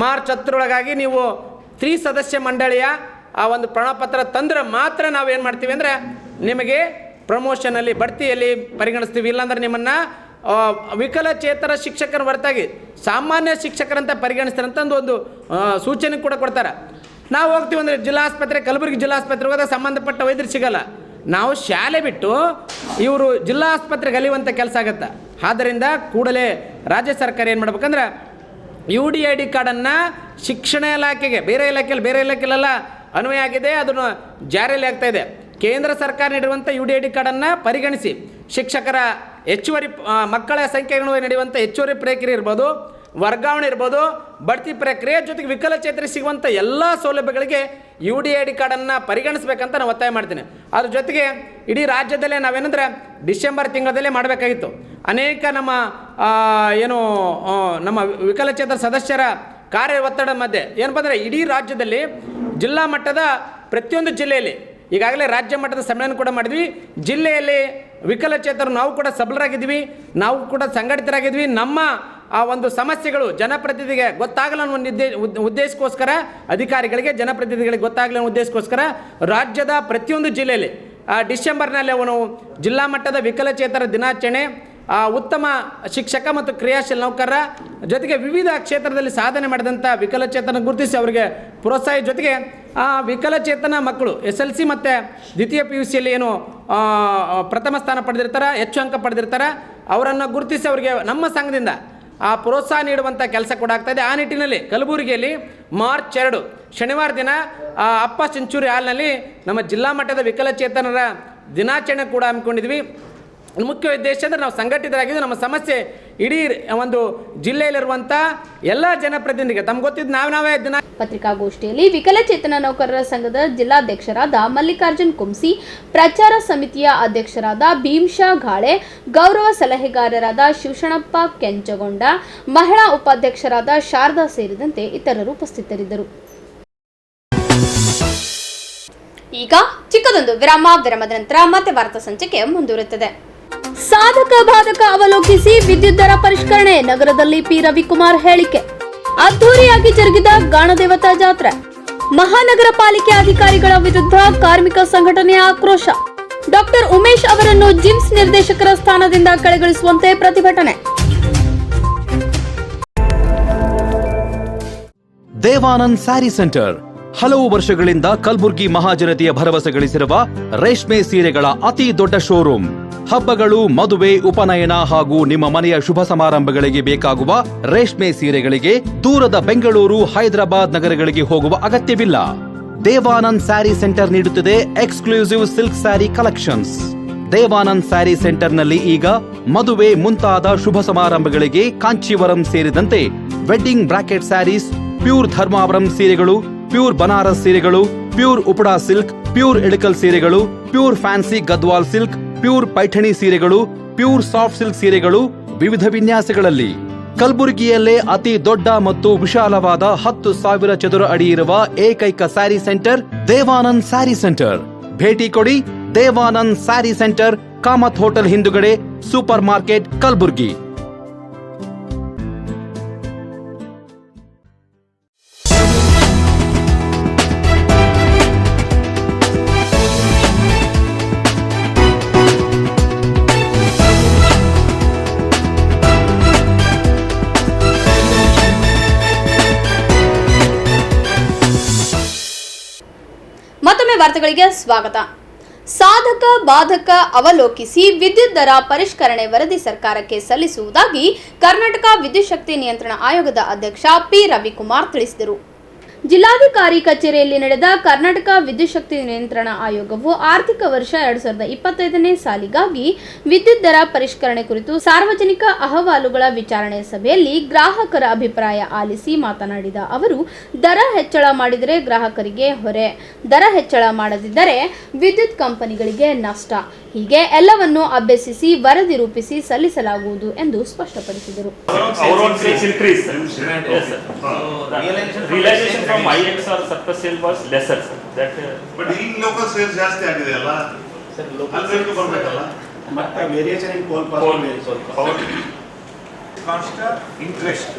ಮಾರ್ಚ್ 10ರೊಳಗಾಗಿ ನೀವು 3 ಸದಸ್ಯ ಮಂಡಳಿಯ ಆ ಒಂದು ಪ್ರಮಾಣಪತ್ರ ತಂದ್ರೆ ಮಾತ್ರ ನಾವೇನು ಮಾಡ್ತೀವಿ ಅಂದರೆ ನಿಮಗೆ ಪ್ರಮೋಷನಲ್ಲಿ ಬಡ್ತಿಯಲ್ಲಿ ಪರಿಗಣಿಸ್ತೀವಿ, ಇಲ್ಲಾಂದ್ರೆ ನಿಮ್ಮನ್ನು ವಿಕಲಚೇತರ ಶಿಕ್ಷಕರ ಹೊರತಾಗಿ ಸಾಮಾನ್ಯ ಶಿಕ್ಷಕರಂತ ಪರಿಗಣಿಸ್ತಾರೆ ಅಂತ ಒಂದು ಸೂಚನೆ ಕೂಡ ಕೊಡ್ತಾರೆ. ನಾವು ಹೋಗ್ತೀವಿ ಅಂದರೆ ಜಿಲ್ಲಾಸ್ಪತ್ರೆ, ಕಲಬುರಗಿ ಜಿಲ್ಲಾಸ್ಪತ್ರೆಗೆ ಹೋದಾಗ ಸಂಬಂಧಪಟ್ಟ ವೈದ್ಯರು ಸಿಗಲ್ಲ. ನಾವು ಶಾಲೆ ಬಿಟ್ಟು ಇವರು ಜಿಲ್ಲಾ ಆಸ್ಪತ್ರೆಗೆ ಅಲಿಯುವಂಥ ಕೆಲಸ ಆಗುತ್ತೆ. ಆದ್ದರಿಂದ ಕೂಡಲೇ ರಾಜ್ಯ ಸರ್ಕಾರ ಏನು ಮಾಡ್ಬೇಕಂದ್ರೆ UDID ಕಾರ್ಡನ್ನು ಶಿಕ್ಷಣ ಇಲಾಖೆಗೆ, ಬೇರೆ ಇಲಾಖೆಯಲ್ಲೆಲ್ಲ ಅನ್ವಯ ಆಗಿದೆ, ಅದನ್ನು ಜಾರಿಯಲ್ಲಿ ಆಗ್ತಾ ಇದೆ. ಕೇಂದ್ರ ಸರ್ಕಾರ ನೀಡಿರುವಂಥ UDID ಕಾರ್ಡನ್ನು ಪರಿಗಣಿಸಿ ಶಿಕ್ಷಕರ ಹೆಚ್ಚುವರಿ ಮಕ್ಕಳ ಸಂಖ್ಯೆಗಳು ನಡೆಯುವಂಥ ಹೆಚ್ಚುವರಿ ಪ್ರಕ್ರಿಯೆ ಇರ್ಬೋದು, ವರ್ಗಾವಣೆ ಇರ್ಬೋದು, ಬಡ್ತಿ ಪ್ರಕ್ರಿಯೆ ಜೊತೆಗೆ ವಿಕಲಚೇತರಿಗೆ ಸಿಗುವಂಥ ಎಲ್ಲ ಸೌಲಭ್ಯಗಳಿಗೆ UDID ಕಾರ್ಡನ್ನು ಪರಿಗಣಿಸಬೇಕಂತ ನಾನು ಒತ್ತಾಯ ಮಾಡ್ತೀನಿ. ಅದ್ರ ಜೊತೆಗೆ ಇಡೀ ರಾಜ್ಯದಲ್ಲೇ ನಾವೇನಂದ್ರೆ ಡಿಸೆಂಬರ್ ತಿಂಗಳಲ್ಲೇ ಮಾಡಬೇಕಾಗಿತ್ತು. ಅನೇಕ ನಮ್ಮ ವಿಕಲಚೇತರ ಸದಸ್ಯರ ಕಾರ್ಯ ಒತ್ತಡ ಮಧ್ಯೆ ಏನಪ್ಪ ಅಂದರೆ ಇಡೀ ರಾಜ್ಯದಲ್ಲಿ ಜಿಲ್ಲಾ ಮಟ್ಟದ ಪ್ರತಿಯೊಂದು ಜಿಲ್ಲೆಯಲ್ಲಿ ಈಗಾಗಲೇ ರಾಜ್ಯ ಮಟ್ಟದ ಸಮ್ಮೇಳನ ಕೂಡ ಮಾಡಿದ್ವಿ. ಜಿಲ್ಲೆಯಲ್ಲಿ ವಿಕಲಚೇತರು ನಾವು ಕೂಡ ಸಬಲರಾಗಿದ್ವಿ, ನಾವು ಕೂಡ ಸಂಘಟಿತರಾಗಿದ್ವಿ. ನಮ್ಮ ಆ ಒಂದು ಸಮಸ್ಯೆಗಳು ಜನಪ್ರತಿನಿಧಿಗೆ ಗೊತ್ತಾಗಲ್ಲ ಅನ್ನೋ ಉದ್ದೇಶಕ್ಕೋಸ್ಕರ, ಅಧಿಕಾರಿಗಳಿಗೆ ಜನಪ್ರತಿನಿಧಿಗಳಿಗೆ ಗೊತ್ತಾಗಲಿ ಅನ್ನೋ ಉದ್ದೇಶಕ್ಕೋಸ್ಕರ ರಾಜ್ಯದ ಪ್ರತಿಯೊಂದು ಜಿಲ್ಲೆಯಲ್ಲಿ ಡಿಸೆಂಬರ್ನಲ್ಲಿ ಅವನು ಜಿಲ್ಲಾ ಮಟ್ಟದ ವಿಕಲಚೇತರ ದಿನಾಚರಣೆ, ಉತ್ತಮ ಶಿಕ್ಷಕ ಮತ್ತು ಕ್ರಿಯಾಶೀಲ ನೌಕರರ ಜೊತೆಗೆ ವಿವಿಧ ಕ್ಷೇತ್ರದಲ್ಲಿ ಸಾಧನೆ ಮಾಡಿದಂಥ ವಿಕಲಚೇತನ ಗುರುತಿಸಿ ಅವರಿಗೆ ಪ್ರೋತ್ಸಾಹ, ಜೊತೆಗೆ ವಿಕಲಚೇತನ ಮಕ್ಕಳು SLC ಮತ್ತು ದ್ವಿತೀಯ PUCಯಲ್ಲಿ ಏನು ಪ್ರಥಮ ಸ್ಥಾನ ಪಡೆದಿರ್ತಾರೆ, ಹೆಚ್ಚು ಅಂಕ ಪಡೆದಿರ್ತಾರೆ, ಅವರನ್ನು ಗುರುತಿಸಿ ಅವರಿಗೆ ನಮ್ಮ ಸಂಘದಿಂದ ಪ್ರೋತ್ಸಾಹ ನೀಡುವಂಥ ಕೆಲಸ ಕೂಡ ಆಗ್ತಾಯಿದೆ. ಆ ನಿಟ್ಟಿನಲ್ಲಿ ಕಲಬುರಗಿಯಲ್ಲಿ ಮಾರ್ಚ್ 2 ಶನಿವಾರ ದಿನ ಅಪ್ಪ ಸೆಂಚುರಿ ಹಾಲ್ನಲ್ಲಿ ನಮ್ಮ ಜಿಲ್ಲಾ ಮಟ್ಟದ ವಿಕಲಚೇತನರ ದಿನಾಚರಣೆ ಕೂಡ ಹಮ್ಮಿಕೊಂಡಿದ್ವಿ. ಮುಖ್ಯ ಉದ್ದೇಶ ಅಂದರೆ ನಾವು ಸಂಘಟಿತರಾಗಿದ್ದು ನಮ್ಮ ಸಮಸ್ಯೆ ಇಡೀ ಒಂದು ಜಿಲ್ಲೆಯಲ್ಲಿರುವಂಥ ಎಲ್ಲ ಜನಪ್ರತಿನಿಧಿಗೆ ತಮ್ಗೆ ಗೊತ್ತಿದ್ದು ನಾವೇ ದಿನ. ಪತ್ರಿಕಾಗೋಷ್ಠಿಯಲ್ಲಿ ವಿಕಲಚೇತನ ನೌಕರರ ಸಂಘದ ಜಿಲ್ಲಾಧ್ಯಕ್ಷರಾದ ಮಲ್ಲಿಕಾರ್ಜುನ್ ಕುಂಸಿ, ಪ್ರಚಾರ ಸಮಿತಿಯ ಅಧ್ಯಕ್ಷರಾದ ಭೀಮ್ಶಾ ಘಾಳೆ, ಗೌರವ ಸಲಹೆಗಾರರಾದ ಶಿವಶಣಪ್ಪ ಕೆಂಚಗೊಂಡ, ಮಹಿಳಾ ಉಪಾಧ್ಯಕ್ಷರಾದ ಶಾರದಾ ಸೇರಿದಂತೆ ಇತರರು ಉಪಸ್ಥಿತರಿದ್ದರು. ಈಗ ಚಿಕ್ಕದೊಂದು ವಿರಾಮದ ನಂತರ ಮತ್ತೆ ವಾರ್ತಾ ಸಂಚಿಕೆ ಮುಂದುವರಿಯುತ್ತದೆ. ಸಾಧಕ ಬಾಧಕ ಅವಲೋಕಿಸಿ ವಿದ್ಯುತ್ ದರ ಪರಿಷ್ಕರಣೆ, ನಗರದಲ್ಲಿ ಪಿ ರವಿಕುಮಾರ್ ಹೇಳಿಕೆ. ಅದ್ದೂರಿಯಾಗಿ ಜರುಗಿದ ಗಾಣದೇವತಾ ಜಾತ್ರೆ, ಮಹಾನಗರ ಪಾಲಿಕೆ ಅಧಿಕಾರಿಗಳ ವಿರುದ್ಧ ಕಾರ್ಮಿಕ ಸಂಘಟನೆಯ ಆಕ್ರೋಶ. ಡಾಕ್ಟರ್ ಉಮೇಶ್ ಅವರನ್ನು ಜಿಮ್ಸ್ ನಿರ್ದೇಶಕರ ಸ್ಥಾನದಿಂದ ಕೆಳಗಿಳಿಸುವಂತೆ ಪ್ರತಿಭಟನೆ. ದೇವಾನಂದ್ ಸ್ಯಾರಿ ಸೆಂಟರ್ ಹಲವು ವರ್ಷಗಳಿಂದ ಕಲಬುರ್ಗಿ ಮಹಾಜನತೆಯ ಭರವಸೆ ಗಳಿಸಿರುವ ರೇಷ್ಮೆ ಸೀರೆಗಳ ಅತಿ ದೊಡ್ಡ ಶೋರೂಮ್. ಹಬ್ಬಗಳು, ಮದುವೆ, ಉಪನಯನ ಹಾಗೂ ನಿಮ್ಮ ಮನೆಯ ಶುಭ ಸಮಾರಂಭಗಳಿಗೆ ಬೇಕಾಗುವ ರೇಷ್ಮೆ ಸೀರೆಗಳಿಗೆ ದೂರದ ಬೆಂಗಳೂರು, ಹೈದರಾಬಾದ್ ನಗರಗಳಿಗೆ ಹೋಗುವ ಅಗತ್ಯವಿಲ್ಲ. ದೇವಾನಂದ್ ಸ್ಯಾರಿ ಸೆಂಟರ್ ನೀಡುತ್ತಿದೆ exclusive silk sari collections. Devanand sari ಸೆಂಟರ್ನಲ್ಲಿ ಈಗ ಮದುವೆ ಮುಂತಾದ ಶುಭ ಸಮಾರಂಭಗಳಿಗೆ ಕಾಂಚೀವರಂ ಸೇರಿದಂತೆ wedding bracket saris, pure Dharmavaram ಸೀರೆಗಳು, ಪ್ಯೂರ್ ಬನಾರಸ್ ಸೀರೆಗಳು, pure Uppada silk, pure Ilkal ಸೀರೆಗಳು, pure fancy Gadwal silk, pure Paithani ಸೀರೆಗಳು, ಪ್ಯೂರ್ ಸಾಫ್ಟ್ ಸಿಲ್ಕ್ ಸೀರೆಗಳು ವಿವಿಧ ವಿನ್ಯಾಸಗಳಲ್ಲಿ. ಕಲಬುರಗಿಯಲ್ಲೇ ಅತಿ ದೊಡ್ಡ ಮತ್ತು ವಿಶಾಲವಾದ 10,000 ಚದುರ ಅಡಿ ಇರುವ ಏಕೈಕ ಸ್ಯಾರಿ ಸೆಂಟರ್ ದೇವಾನಂದ್ ಸ್ಯಾರಿ ಸೆಂಟರ್. ಭೇಟಿ ಕೊಡಿ. ದೇವಾನಂದ್ ಸ್ಯಾರಿ ಸೆಂಟರ್, ಕಾಮತ್ ಹೋಟೆಲ್ ಹಿಂದುಗಡೆ, ಸೂಪರ್ ಮಾರ್ಕೆಟ್, ಕಲಬುರಗಿ. ಮತ್ತೊಮ್ಮೆ ವಾರ್ತೆಗಳಿಗೆ ಸ್ವಾಗತ. ಸಾಧಕ ಬಾಧಕ ಅವಲೋಕಿಸಿ ವಿದ್ಯುತ್ ದರ ಪರಿಷ್ಕರಣೆ ವರದಿ ಸರ್ಕಾರಕ್ಕೆ ಸಲ್ಲಿಸುವುದಾಗಿ ಕರ್ನಾಟಕ ವಿದ್ಯುತ್ ಶಕ್ತಿ ನಿಯಂತ್ರಣ ಆಯೋಗದ ಅಧ್ಯಕ್ಷ ಪಿ ರವಿಕುಮಾರ್ ತಿಳಿಸಿದರು. ಜಿಲ್ಲಾಧಿಕಾರಿ ಕಚೇರಿಯಲ್ಲಿ ನಡೆದ ಕರ್ನಾಟಕ ವಿದ್ಯುತ್ ಶಕ್ತಿ ನಿಯಂತ್ರಣ ಆಯೋಗವು ಆರ್ಥಿಕ ವರ್ಷ 2025ನೇ ಸಾಲಿಗಾಗಿ ವಿದ್ಯುತ್ ದರ ಪರಿಷ್ಕರಣೆ ಕುರಿತು ಸಾರ್ವಜನಿಕ ಅಹವಾಲುಗಳ ವಿಚಾರಣೆ ಸಭೆಯಲ್ಲಿ ಗ್ರಾಹಕರ ಅಭಿಪ್ರಾಯ ಆಲಿಸಿ ಮಾತನಾಡಿದ ಅವರು, ದರ ಹೆಚ್ಚಳ ಮಾಡಿದರೆ ಗ್ರಾಹಕರಿಗೆ ಹೊರೆ, ದರ ಹೆಚ್ಚಳ ಮಾಡದಿದ್ದರೆ ವಿದ್ಯುತ್ ಕಂಪನಿಗಳಿಗೆ ನಷ್ಟ, ಹೀಗೆ ಎಲ್ಲವನ್ನೂ ಅಭ್ಯಸಿಸಿ ವರದಿ ರೂಪಿಸಿ ಸಲ್ಲಿಸಲಾಗುವುದು ಎಂದು ಸ್ಪಷ್ಟಪಡಿಸಿದರು. From IX or surplus sale was lesser, sir. That but in local sales ಜಾಸ್ತಿ ಆಗಿದೆ ಅಲ್ಲ ಸರ್, ಲೋಕಲ್ ಸೇಲ್ ಬರಬೇಕಲ್ಲ. ಮತ್ತೆ ವೇರಿಯೇಷನ್ ಇನ್ ಕೋಲ್ power cost interest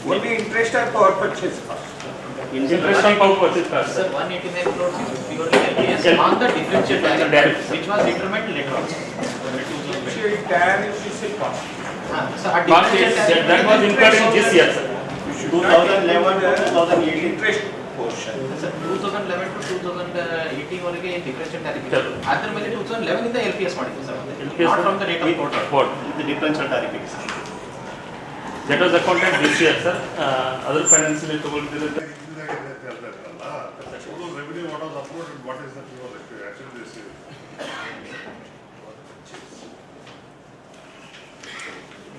only interest or power purchase cost. interest on power purchase cost, sir. 189 crores is purely LPS on the differential tariff, which was determined later on. Differential tariff is a cost. So that was incurred in this year, sir. 2011 to 2018 interest portion. Sir, 2011 to 2018 ವರೆಗೆ differential tariff ಇತ್ತು. ಅದರ ಮೇಲೆ 2011 ಇಂದ LPS ಮಾಡಿದ್ರು sir. Not from the date of quote. The differential tariff is. That was accounted this year, sir. Other financially told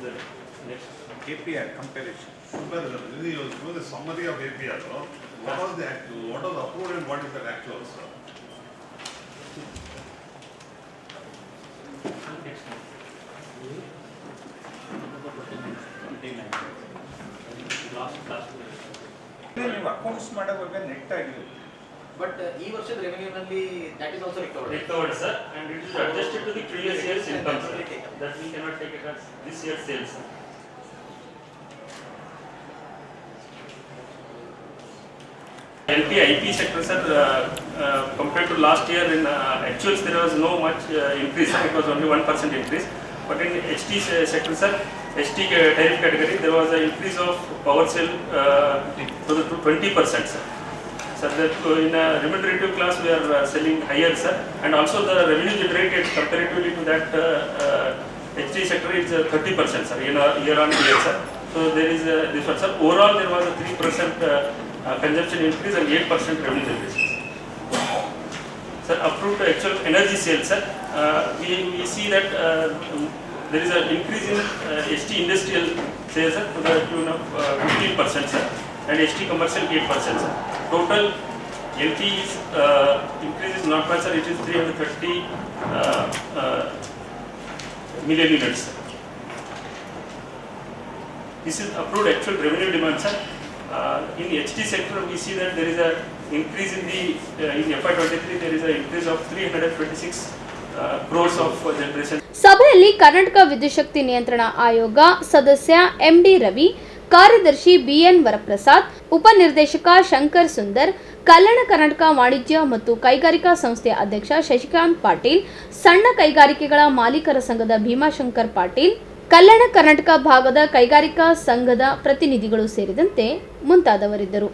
the next. APR comparison. You know the summary of APR. What was the actual? What was approved and what is the actual? ನೀವು accounts ಮಾಡೋವಾಗ net ಆಗಿದೆ but ಈ ವರ್ಷದ revenue ನಲ್ಲಿ that is also Recovered, sir, and it is adjusted to the previous year's income, sir. That we cannot take it as this year's sales, sir. LP IP sector, sir, compared to last year in actuals there was no much increase, sir. It was only 1% increase. But in HT sector, sir, HT tariff category, there was an increase of power sale to 20%, sir. So that in a remunerative class we are selling higher, sir, and also the revenue generated comparatively to that HT sector is 30%, sir, in a year on year, sir. So there is this one, sir. Overall there was a 3% consumption increase and 8% revenue generation. Sir, approved actual energy sales, sir, we see that there is an increase in HT industrial sales, sir, to the tune of 15%, sir, and HT commercial 8%, sir. Total LT is increase is not much, sir. It is 330 million units, sir. This is approved actual revenue demand, sir. In HT sector, we see that there is a increase in the in FY23 there is an increase of 326 crores of generation. ಸಭೆಯಲ್ಲಿ ಕರ್ನಾಟಕ ವಿದ್ಯುತ್ ನಿಯಂತ್ರಣ ಆಯೋಗ ಸದಸ್ಯ MD Ravi, ಕಾರ್ಯದರ್ಶಿ B N Varaprasad, ಉಪನಿರ್ದೇಶಕ ಶಂಕರ್ ಸುಂದರ್, ಕಲ್ಯಾಣ ಕರ್ನಾಟಕ ವಾಣಿಜ್ಯ ಮತ್ತು ಕೈಗಾರಿಕಾ ಸಂಸ್ಥೆಯ ಅಧ್ಯಕ್ಷ ಶಶಿಕಾಂತ್ ಪಾಟೀಲ್, ಸಣ್ಣ ಕೈಗಾರಿಕೆಗಳ ಮಾಲೀಕರ ಸಂಘದ ಭೀಮಾಶಂಕರ್ ಪಾಟೀಲ್, ಕಲ್ಯಾಣ ಕರ್ನಾಟಕ ಭಾಗದ ಕೈಗಾರಿಕಾ ಸಂಘದ ಪ್ರತಿನಿಧಿಗಳು ಸೇರಿದಂತೆ ಮುಂತಾದವರಿದ್ದರು.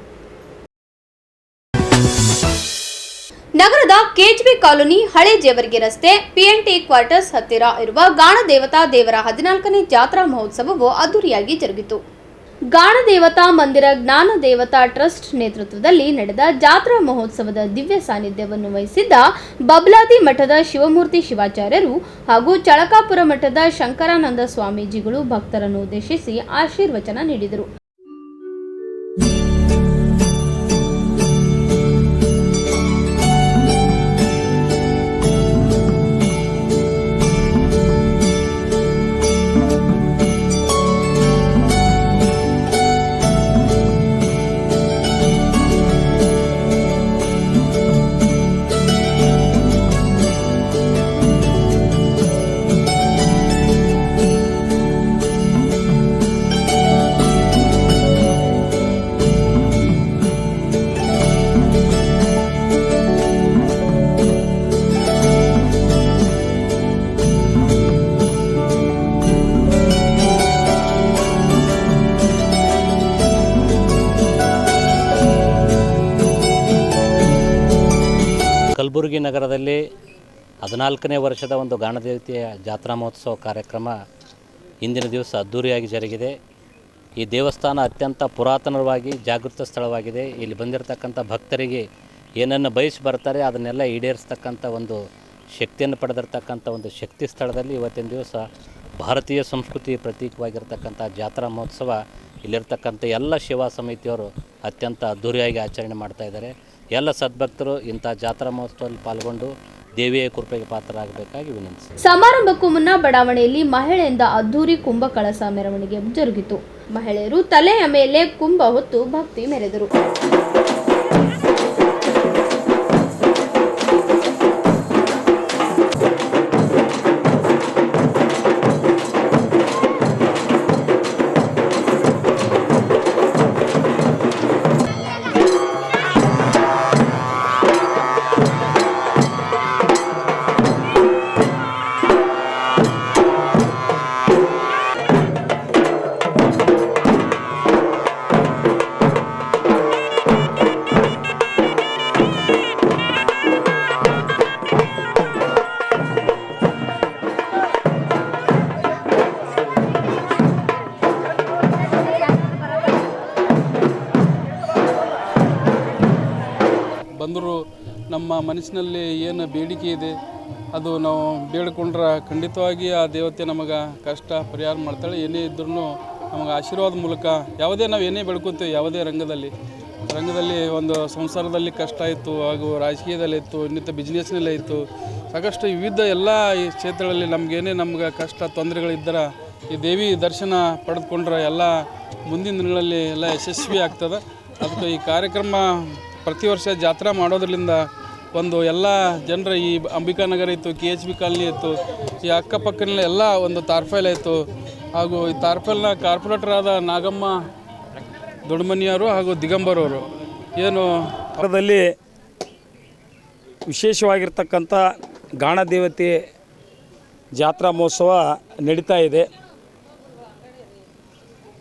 ನಗರದ ಕೆಎಚ್ಬಿ ಕಾಲೋನಿ, ಹಳೆ ಜೇವರ್ಗಿ ರಸ್ತೆ, ಪಿಎನ್ಟಿ ಕ್ವಾರ್ಟರ್ಸ್ ಹತ್ತಿರ ಇರುವ ಗಾಣದೇವತಾ ದೇವರ 14ನೇ ಜಾತ್ರಾ ಮಹೋತ್ಸವವು ಅದ್ದೂರಿಯಾಗಿ ಜರುಗಿತು. ಗಾಣದೇವತಾ ಮಂದಿರ ಜ್ಞಾನ ದೇವತಾ ಟ್ರಸ್ಟ್ ನೇತೃತ್ವದಲ್ಲಿ ನಡೆದ ಜಾತ್ರಾ ಮಹೋತ್ಸವದ ದಿವ್ಯ ಸಾನ್ನಿಧ್ಯವನ್ನು ವಹಿಸಿದ್ದ ಬಬ್ಲಾದಿ ಮಠದ ಶಿವಮೂರ್ತಿ ಶಿವಾಚಾರ್ಯರು ಹಾಗೂ ಚಳಕಾಪುರ ಮಠದ ಶಂಕರಾನಂದ ಸ್ವಾಮೀಜಿಗಳು ಭಕ್ತರನ್ನು ಉದ್ದೇಶಿಸಿ ಆಶೀರ್ವಚನ ನೀಡಿದರು. ಕಲಬುರಗಿ ನಗರದಲ್ಲಿ 14ನೇ ವರ್ಷದ ಒಂದು ಗಾಣದೇವತೆಯ ಜಾತ್ರಾ ಮಹೋತ್ಸವ ಕಾರ್ಯಕ್ರಮ ಇಂದಿನ ದಿವಸ ಅದ್ಧೂರಿಯಾಗಿ ಜರುಗಿದೆ. ಈ ದೇವಸ್ಥಾನ ಅತ್ಯಂತ ಪುರಾತನವಾಗಿ ಜಾಗೃತ ಸ್ಥಳವಾಗಿದೆ. ಇಲ್ಲಿ ಬಂದಿರತಕ್ಕಂಥ ಭಕ್ತರಿಗೆ ಏನನ್ನು ಬಯಸಿ ಬರ್ತಾರೆ ಅದನ್ನೆಲ್ಲ ಈಡೇರಿಸ್ತಕ್ಕಂಥ ಒಂದು ಶಕ್ತಿಯನ್ನು ಪಡೆದಿರ್ತಕ್ಕಂಥ ಒಂದು ಶಕ್ತಿ ಸ್ಥಳದಲ್ಲಿ ಇವತ್ತಿನ ದಿವಸ ಭಾರತೀಯ ಸಂಸ್ಕೃತಿ ಪ್ರತೀಕವಾಗಿರ್ತಕ್ಕಂಥ ಜಾತ್ರಾ ಮಹೋತ್ಸವ ಇಲ್ಲಿರ್ತಕ್ಕಂಥ ಎಲ್ಲ ಸೇವಾ ಸಮಿತಿಯವರು ಅತ್ಯಂತ ಅದ್ಧೂರಿಯಾಗಿ ಆಚರಣೆ ಮಾಡ್ತಾ ಇದ್ದಾರೆ. ಎಲ್ಲ ಸದ್ಭಕ್ತರು ಇಂಥ ಜಾತ್ರಾ ಮಹೋತ್ಸವದಲ್ಲಿ ಪಾಲ್ಗೊಂಡು ದೇವಿಯ ಕೃಪೆಗೆ ಪಾತ್ರರಾಗಬೇಕಾಗಿ ವಿನಂತಿ. ಸಮಾರಂಭಕ್ಕೂ ಮುನ್ನ ಬಡಾವಣೆಯಲ್ಲಿ ಮಹಿಳೆಯಿಂದ ಅದ್ದೂರಿ ಕುಂಭ ಕಳಸ ಮೆರವಣಿಗೆ ಜರುಗಿತು. ಮಹಿಳೆಯರು ತಲೆಯ ಮೇಲೆ ಕುಂಭ ಹೊತ್ತು ಭಕ್ತಿ ಮೆರೆದರು. ಬಂದರೂ ನಮ್ಮ ಮನಸ್ಸಿನಲ್ಲಿ ಏನು ಬೇಡಿಕೆ ಇದೆ ಅದು ನಾವು ಬೇಡ್ಕೊಂಡ್ರೆ ಖಂಡಿತವಾಗಿ ಆ ದೇವತೆ ನಮಗೆ ಕಷ್ಟ ಪರಿಹಾರ ಮಾಡ್ತಾಳೆ. ಏನೇ ಇದ್ರೂ ನಮಗೆ ಆಶೀರ್ವಾದ ಮೂಲಕ ಯಾವುದೇ ನಾವು ಏನೇ ಬೇಡ್ಕೊತೀವಿ, ಯಾವುದೇ ರಂಗದಲ್ಲಿ ಒಂದು ಸಂಸಾರದಲ್ಲಿ ಕಷ್ಟ ಇತ್ತು, ಹಾಗೂ ರಾಜಕೀಯದಲ್ಲಿ ಇತ್ತು, ಇನ್ನಿತ ಬಿಸ್ನೆಸ್ನಲ್ಲೇ ಇತ್ತು, ಸಾಕಷ್ಟು ವಿವಿಧ ಎಲ್ಲ ಈ ಕ್ಷೇತ್ರಗಳಲ್ಲಿ ನಮ್ಗೆ ಕಷ್ಟ ತೊಂದರೆಗಳಿದ್ದರೆ ಈ ದೇವಿ ದರ್ಶನ ಪಡೆದುಕೊಂಡ್ರೆ ಎಲ್ಲ ಮುಂದಿನ ದಿನಗಳಲ್ಲಿ ಎಲ್ಲ ಯಶಸ್ವಿ ಆಗ್ತದೆ. ಅದಕ್ಕೆ ಈ ಕಾರ್ಯಕ್ರಮ ಪ್ರತಿ ವರ್ಷ ಜಾತ್ರಾ ಮಾಡೋದ್ರಿಂದ ಒಂದು ಎಲ್ಲ ಜನರ ಈ ಅಂಬಿಕಾನಗರ ಇತ್ತು, KHB ಕಾಲನಿ ಇತ್ತು, ಈ ಅಕ್ಕಪಕ್ಕನ ಎಲ್ಲ ಒಂದು ತಾರ್ಫೈಲ್ ಆಯಿತು. ಹಾಗೂ ಈ ತಾರ್ಫೈಲ್ನ ಕಾರ್ಪೊರೇಟರ್ ಆದ ನಾಗಮ್ಮ ದೊಡ್ಡಮನಿಯವರು ಹಾಗೂ ದಿಗಂಬರವರು ಏನು ಅದರಲ್ಲಿ ವಿಶೇಷವಾಗಿರ್ತಕ್ಕಂಥ ಗಾಣದೇವತೆ ಜಾತ್ರಾ ಮಹೋತ್ಸವ ನಡೀತಾ ಇದೆ.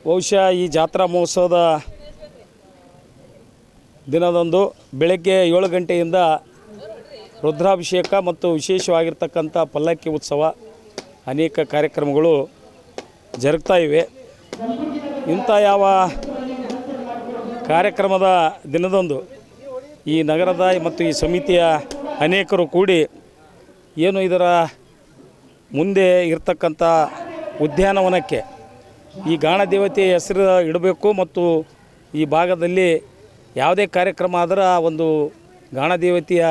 ಬಹುಶಃ ಈ ಜಾತ್ರಾ ಮಹೋತ್ಸವದ ದಿನದಂದು ಬೆಳಗ್ಗೆ 7 ಗಂಟೆಯಿಂದ ರುದ್ರಾಭಿಷೇಕ ಮತ್ತು ವಿಶೇಷವಾಗಿರ್ತಕ್ಕಂಥ ಪಲ್ಲಕ್ಕಿ ಉತ್ಸವ ಅನೇಕ ಕಾರ್ಯಕ್ರಮಗಳು ಜರುಗ್ತಾ ಇವೆ. ಇಂಥ ಯಾವ ಕಾರ್ಯಕ್ರಮದ ದಿನದಂದು ಈ ನಗರದ ಮತ್ತು ಈ ಸಮಿತಿಯ ಅನೇಕರು ಕೂಡಿ ಏನು ಇದರ ಮುಂದೆ ಇರತಕ್ಕಂಥ ಉದ್ಯಾನವನಕ್ಕೆ ಈ ಗಾಣದೇವತೆಯ ಹೆಸರು ಇಡಬೇಕು ಮತ್ತು ಈ ಭಾಗದಲ್ಲಿ ಯಾವುದೇ ಕಾರ್ಯಕ್ರಮ ಆದ್ರೆ ಒಂದು ಗಾಣದೇವತೆಯ